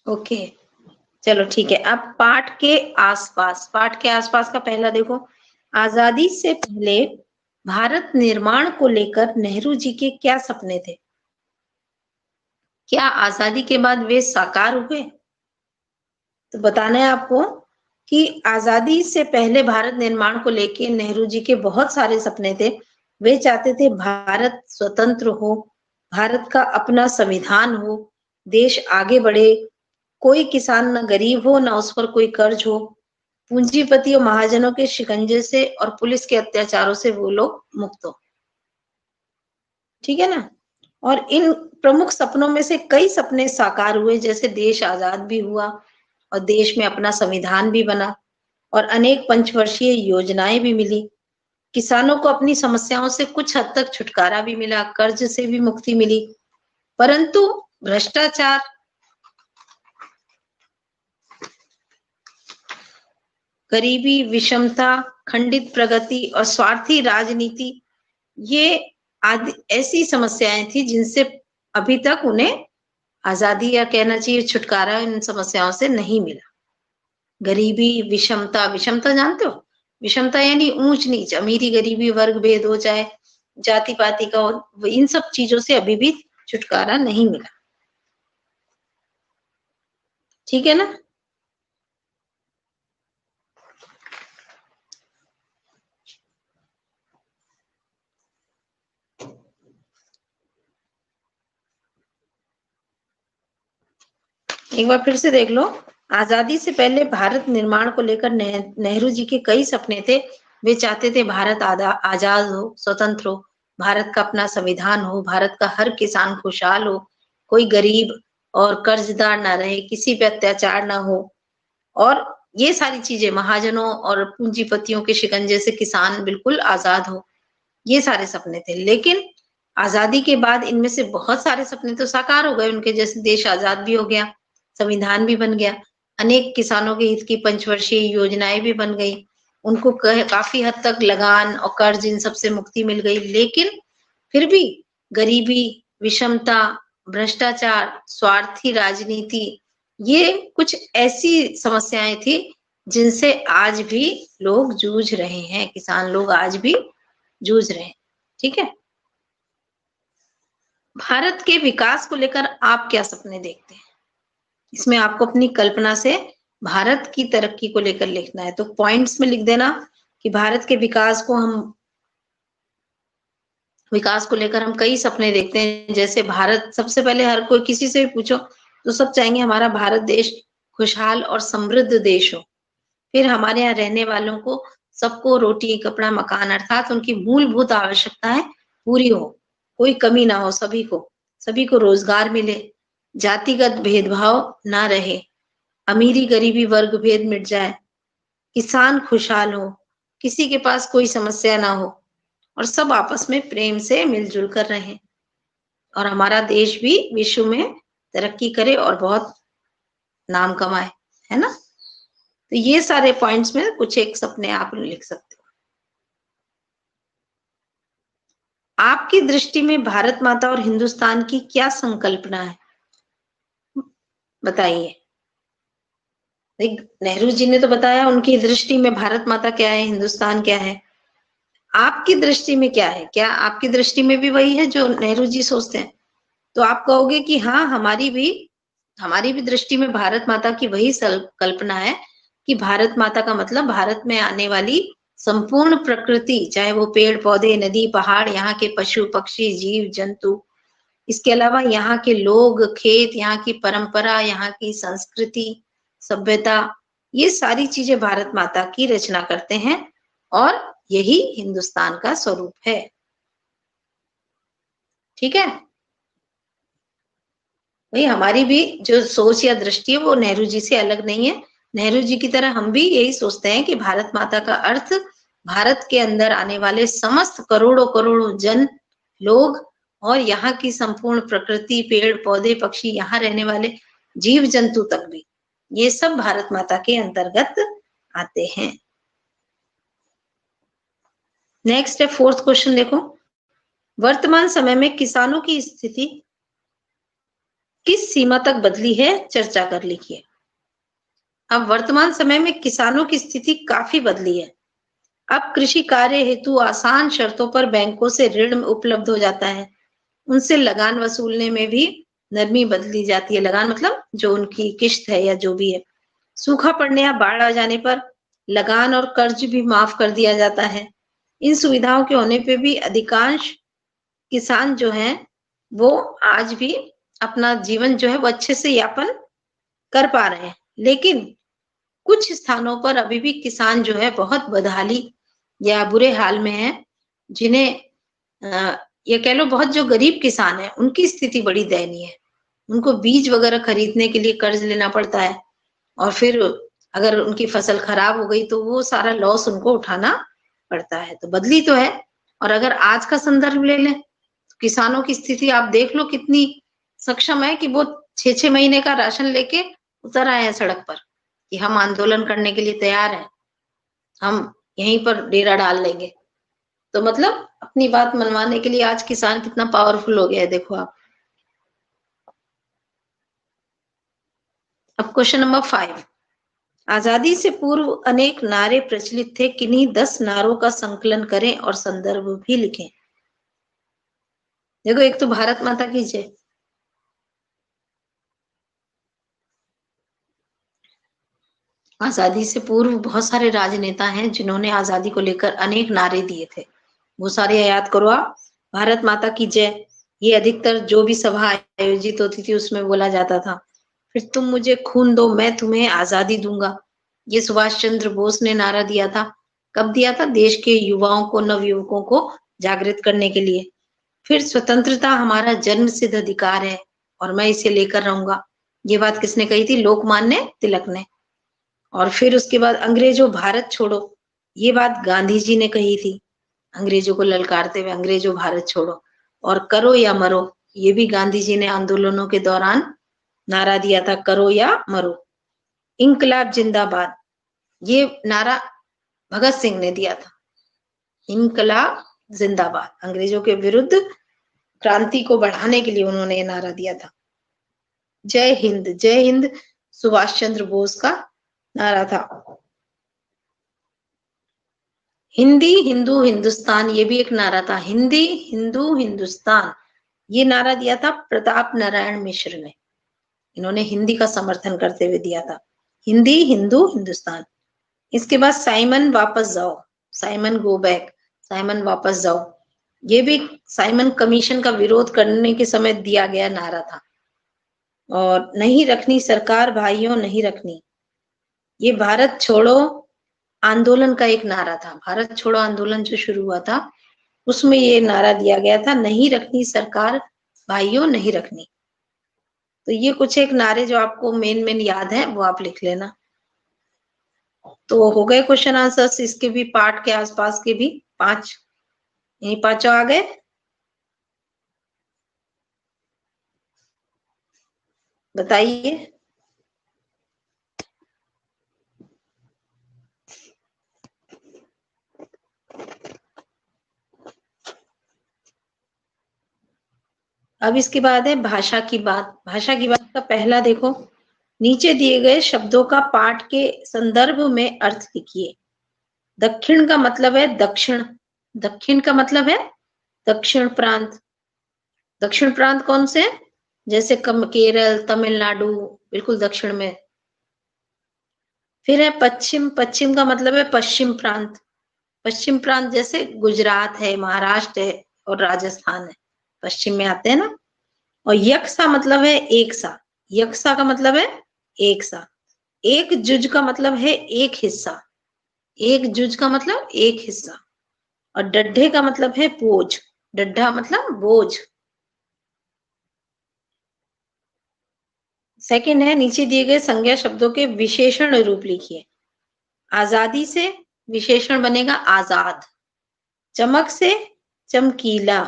ओके चलो ठीक है। अब पाठ के आसपास, पाठ के आसपास का पहला देखो, आजादी से पहले भारत निर्माण को लेकर नेहरू जी के क्या सपने थे, क्या आजादी के बाद वे साकार हुए। तो बताना है आपको कि आजादी से पहले भारत निर्माण को लेकर नेहरू जी के बहुत सारे सपने थे। वे चाहते थे भारत स्वतंत्र हो, भारत का अपना संविधान हो, देश आगे बढ़े, कोई किसान न गरीब हो, न उस पर कोई कर्ज हो, पूंजीपति और महाजनों के शिकंजे से और पुलिस के अत्याचारों से वो लोग मुक्त हो। ठीक है ना। और इन प्रमुख सपनों में से कई सपने साकार हुए, जैसे देश आजाद भी हुआ और देश में अपना संविधान भी बना और अनेक पंचवर्षीय योजनाएं भी मिली। किसानों को अपनी समस्याओं से कुछ हद तक छुटकारा भी मिला, कर्ज से भी मुक्ति मिली, परंतु भ्रष्टाचार, गरीबी, विषमता, खंडित प्रगति और स्वार्थी राजनीति, ये आदि ऐसी समस्याएं थी जिनसे अभी तक उन्हें आजादी या कहना चाहिए छुटकारा इन समस्याओं से नहीं मिला। गरीबी, विषमता, विषमता जानते हो, विषमता यानी ऊंच नीच, अमीरी गरीबी, वर्ग भेद हो, चाहे जाति पाति का हो, इन सब चीजों से अभी भी छुटकारा नहीं मिला। ठीक है ना। एक बार फिर से देख लो, आजादी से पहले भारत निर्माण को लेकर नेहरू जी के कई सपने थे। वे चाहते थे भारत आजाद हो, स्वतंत्र हो, भारत का अपना संविधान हो, भारत का हर किसान खुशहाल हो, कोई गरीब और कर्जदार ना रहे, किसी पे अत्याचार ना हो, और ये सारी चीजें, महाजनों और पूंजीपतियों के शिकंजे से किसान बिल्कुल आजाद हो, ये सारे सपने थे। लेकिन आजादी के बाद इनमें से बहुत सारे सपने तो साकार हो गए उनके, जैसे देश आजाद भी हो गया, संविधान भी बन गया, अनेक किसानों के हित की पंचवर्षीय योजनाएं भी बन गई, उनको काफी हद तक लगान और कर्ज इन सब से मुक्ति मिल गई। लेकिन फिर भी गरीबी, विषमता, भ्रष्टाचार, स्वार्थी राजनीति, ये कुछ ऐसी समस्याएं थी जिनसे आज भी लोग जूझ रहे हैं, किसान लोग आज भी जूझ रहे हैं। ठीक है। भारत के विकास को लेकर आप क्या सपने देखते हैं, इसमें आपको अपनी कल्पना से भारत की तरक्की को लेकर लिखना है। तो पॉइंट्स में लिख देना कि भारत के विकास को लेकर हम कई सपने देखते हैं। जैसे भारत, सबसे पहले हर कोई किसी से भी पूछो तो सब चाहेंगे हमारा भारत देश खुशहाल और समृद्ध देश हो। फिर हमारे यहाँ रहने वालों को सबको रोटी कपड़ा मकान अर्थात उनकी मूलभूत आवश्यकताएं पूरी हो, कोई कमी ना हो, सभी को रोजगार मिले, जातिगत भेदभाव ना रहे, अमीरी गरीबी वर्ग भेद मिट जाए, किसान खुशहाल हो, किसी के पास कोई समस्या ना हो और सब आपस में प्रेम से मिलजुल कर रहें और हमारा देश भी विश्व में तरक्की करे और बहुत नाम कमाए, है ना। तो ये सारे पॉइंट्स में कुछ एक अपने आप लिख सकते हो। आपकी दृष्टि में भारत माता और हिंदुस्तान की क्या संकल्पना है, बताइए। नेहरू जी ने तो बताया उनकी दृष्टि में भारत माता क्या है, हिंदुस्तान क्या है। आपकी दृष्टि में क्या है, क्या आपकी दृष्टि में भी वही है जो नेहरू जी सोचते हैं? तो आप कहोगे कि हाँ, हमारी भी दृष्टि में भारत माता की वही कल्पना है कि भारत माता का मतलब भारत में आने वाली संपूर्ण प्रकृति, चाहे वो पेड़ पौधे नदी पहाड़, यहाँ के पशु पक्षी जीव जंतु, इसके अलावा यहाँ के लोग खेत, यहाँ की परंपरा, यहाँ की संस्कृति सभ्यता, ये सारी चीजें भारत माता की रचना करते हैं और यही हिंदुस्तान का स्वरूप है। ठीक है, भाई हमारी भी जो सोच या दृष्टि है वो नेहरू जी से अलग नहीं है। नेहरू जी की तरह हम भी यही सोचते हैं कि भारत माता का अर्थ भारत के अंदर आने वाले समस्त करोड़ों करोड़ों जन लोग और यहाँ की संपूर्ण प्रकृति, पेड़ पौधे पक्षी, यहाँ रहने वाले जीव जंतु तक भी, ये सब भारत माता के अंतर्गत आते हैं। नेक्स्ट है 4th क्वेश्चन, देखो। वर्तमान समय में किसानों की स्थिति किस सीमा तक बदली है, चर्चा कर लिखिए। अब वर्तमान समय में किसानों की स्थिति काफी बदली है। अब कृषि कार्य हेतु आसान शर्तों पर बैंकों से ऋण उपलब्ध हो जाता है, उनसे लगान वसूलने में भी नरमी बदली जाती है। लगान मतलब जो उनकी किश्त है या जो भी है। सूखा पड़ने या बाढ़ आ जाने पर लगान और कर्ज भी माफ कर दिया जाता है। इन सुविधाओं के होने पे भी अधिकांश किसान जो हैं वो आज भी अपना जीवन जो है वो अच्छे से यापन कर पा रहे हैं, लेकिन कुछ स्थानों पर अभी भी किसान जो है बहुत बदहाली या बुरे हाल में है, जिन्हें ये कह लो बहुत जो गरीब किसान है उनकी स्थिति बड़ी दयनीय है। उनको बीज वगैरह खरीदने के लिए कर्ज लेना पड़ता है और फिर अगर उनकी फसल खराब हो गई तो वो सारा लॉस उनको उठाना पड़ता है। तो बदली तो है। और अगर आज का संदर्भ ले लें तो किसानों की स्थिति आप देख लो कितनी सक्षम है कि वो 6-6 महीने का राशन लेके उतर आए हैं सड़क पर कि हम आंदोलन करने के लिए तैयार हैं, हम यहीं पर डेरा डाल लेंगे। तो मतलब अपनी बात मनवाने के लिए आज किसान कितना पावरफुल हो गया है, देखो आप। अब क्वेश्चन नंबर 5, आजादी से पूर्व अनेक नारे प्रचलित थे, किन्हीं 10 नारों का संकलन करें और संदर्भ भी लिखें। देखो, एक तो भारत माता की जय, आजादी से पूर्व बहुत सारे राजनेता हैं जिन्होंने आजादी को लेकर अनेक नारे दिए थे, वो सारे याद करो आप। भारत माता की जय, ये अधिकतर जो भी सभा आयोजित होती थी उसमें बोला जाता था। फिर तुम मुझे खून दो मैं तुम्हें आजादी दूंगा, ये सुभाष चंद्र बोस ने नारा दिया था। कब दिया था? देश के युवाओं को, नवयुवकों को जागृत करने के लिए। फिर स्वतंत्रता हमारा जन्म सिद्ध अधिकार है और मैं इसे लेकर रहूंगा, ये बात किसने कही थी? लोकमान्य तिलक ने। और फिर उसके बाद अंग्रेजों भारत छोड़ो, ये बात गांधी जी ने कही थी, अंग्रेजों को ललकारते हुए, अंग्रेजों भारत छोड़ो। और करो या मरो, ये भी गांधी जी ने आंदोलनों के दौरान नारा दिया था, करो या मरो। इनकलाब जिंदाबाद, ये नारा भगत सिंह ने दिया था, इनकलाब जिंदाबाद, अंग्रेजों के विरुद्ध क्रांति को बढ़ाने के लिए उन्होंने ये नारा दिया था। जय हिंद, जय हिंद सुभाष चंद्र बोस का नारा था। हिंदी हिंदू हिंदुस्तान, ये भी एक नारा था, हिंदी हिंदू हिंदुस्तान, ये नारा दिया था प्रताप नारायण मिश्र ने। इन्होंने हिंदी का समर्थन करते हुए दिया था, हिंदी हिंदू हिंदुस्तान। इसके बाद साइमन वापस जाओ, साइमन गो बैक, साइमन वापस जाओ, ये भी साइमन कमीशन का विरोध करने के समय दिया गया नारा था। और नहीं रखनी सरकार भाइयों नहीं रखनी, ये भारत छोड़ो आंदोलन का एक नारा था, भारत छोड़ो आंदोलन जो शुरू हुआ था, उसमें ये नारा दिया गया था, नहीं रखनी सरकार भाइयों, नहीं रखनी। तो ये कुछ एक नारे जो आपको मेन मेन याद है वो आप लिख लेना। तो हो गए क्वेश्चन आंसर्स, इसके भी पार्ट के आसपास के भी 5, यही 5 आ गए। बताइए। अब इसके बाद है भाषा की बात। भाषा की बात का पहला देखो, नीचे दिए गए शब्दों का पाठ के संदर्भ में अर्थ लिखिए। दक्षिण का मतलब है दक्षिण, दक्षिण का मतलब है दक्षिण प्रांत। दक्षिण प्रांत कौन से? जैसे केरल, तमिलनाडु, बिल्कुल दक्षिण में। फिर है पश्चिम, पश्चिम का मतलब है पश्चिम प्रांत। पश्चिम प्रांत जैसे गुजरात है, महाराष्ट्र है और राजस्थान है, पश्चिम में आते हैं ना। और यक्सा मतलब है एक सा, यक्सा का मतलब है एक सा। एक जुज का मतलब है एक हिस्सा, एक जुज का मतलब एक हिस्सा। और डड्ढे का मतलब है बोझ, डड्ढा मतलब बोझ। सेकंड है, नीचे दिए गए संज्ञा शब्दों के विशेषण रूप लिखिए। आजादी से विशेषण बनेगा आजाद, चमक से चमकीला,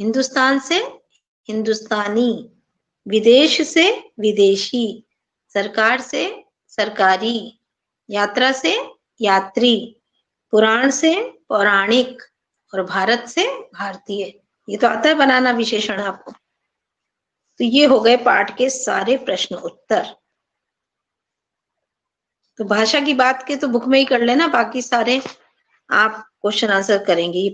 हिंदुस्तान से हिंदुस्तानी, विदेश से विदेशी, सरकार से सरकारी, यात्रा से यात्री, पुराण से पौराणिक और भारत से भारतीय। ये तो आता है बनाना विशेषण आपको। तो ये हो गए पाठ के सारे प्रश्न उत्तर। तो भाषा की बात के तो बुक में ही कर लेना, बाकी सारे आप क्वेश्चन आंसर करेंगे।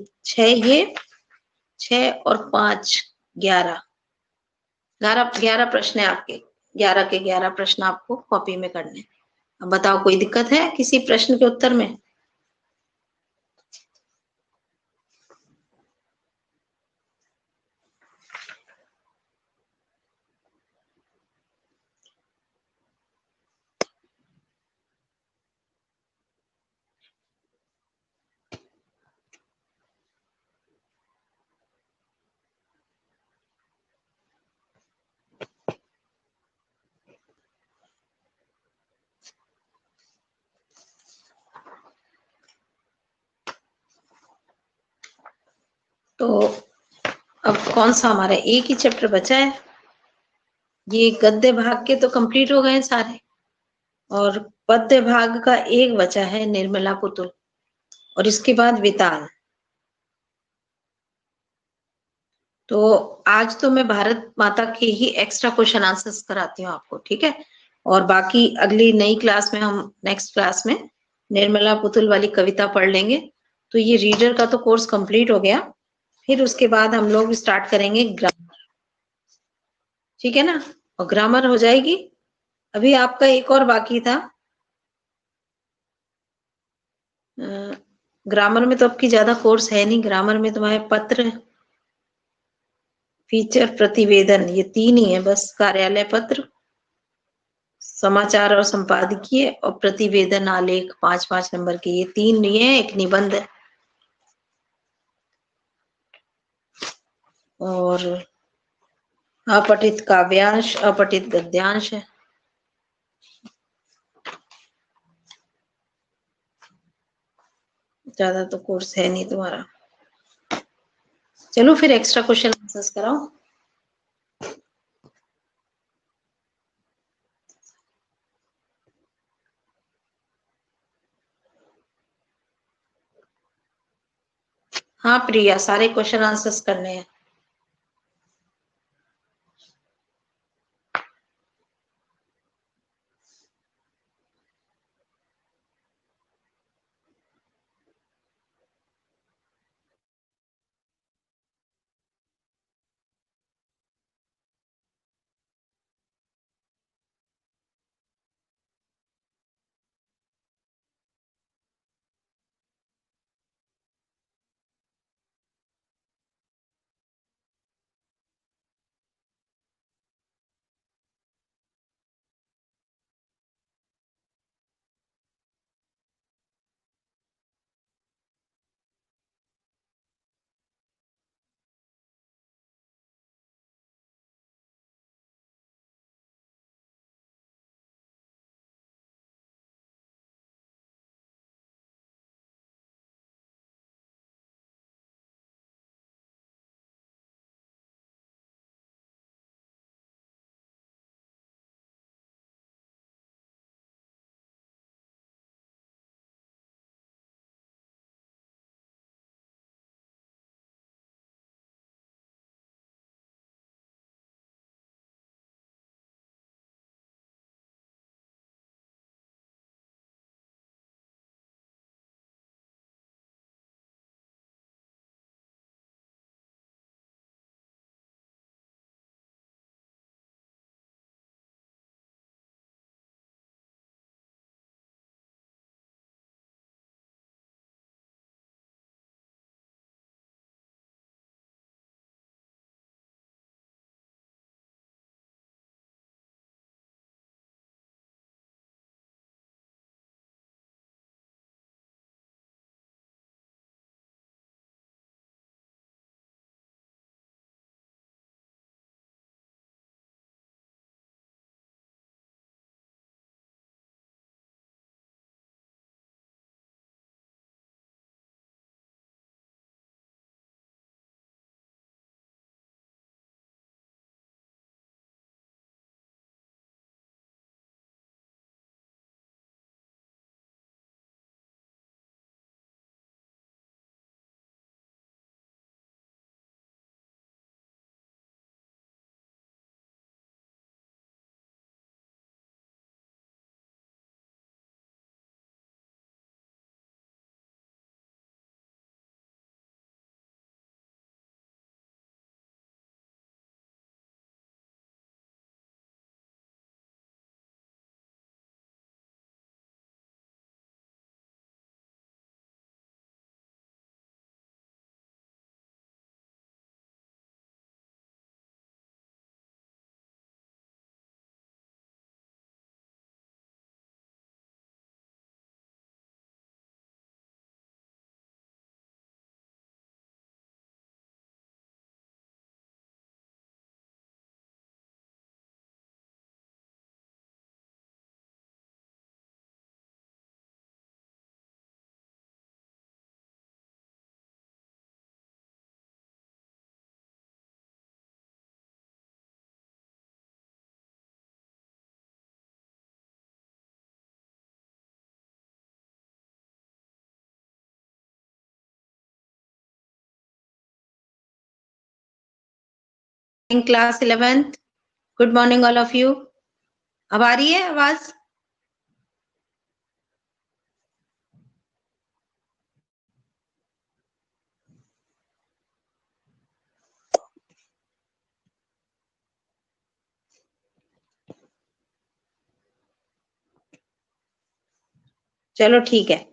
6 और 5 11 11 प्रश्न है आपके, 11 के 11 प्रश्न आपको कॉपी में करने। अब बताओ कोई दिक्कत है किसी प्रश्न के उत्तर में? तो अब कौन सा हमारा एक ही चैप्टर बचा है। ये गद्य भाग के तो कंप्लीट हो गए हैं सारे, और पद्य भाग का एक बचा है, निर्मला पुतुल, और इसके बाद वितान। तो आज तो मैं भारत माता के ही एक्स्ट्रा क्वेश्चन आंसर्स कराती हूँ आपको, ठीक है। और बाकी अगली नई क्लास में, हम नेक्स्ट क्लास में निर्मला पुतुल वाली कविता पढ़ लेंगे। तो ये रीडर का तो कोर्स कंप्लीट हो गया। फिर उसके बाद हम लोग स्टार्ट करेंगे ग्रामर, ठीक है ना। और ग्रामर हो जाएगी। अभी आपका एक और बाकी था, ग्रामर में तो आपकी ज्यादा कोर्स है नहीं। ग्रामर में तुम्हारे पत्र, फीचर, प्रतिवेदन, ये 3 ही है बस। कार्यालय पत्र, समाचार और संपादकीय, और प्रतिवेदन आलेख 5-5 नंबर के, ये 3 नहीं है, एक निबंध है। और अपठित काव्यांश, अपठित गद्यांश है। ज्यादा तो कोर्स है नहीं तुम्हारा। चलो फिर एक्स्ट्रा क्वेश्चन आंसर्स कराओ। हाँ प्रिया, सारे क्वेश्चन आंसर्स करने हैं। In class 11th, good morning all of you. अब आ रही है आवाज? चलो ठीक है।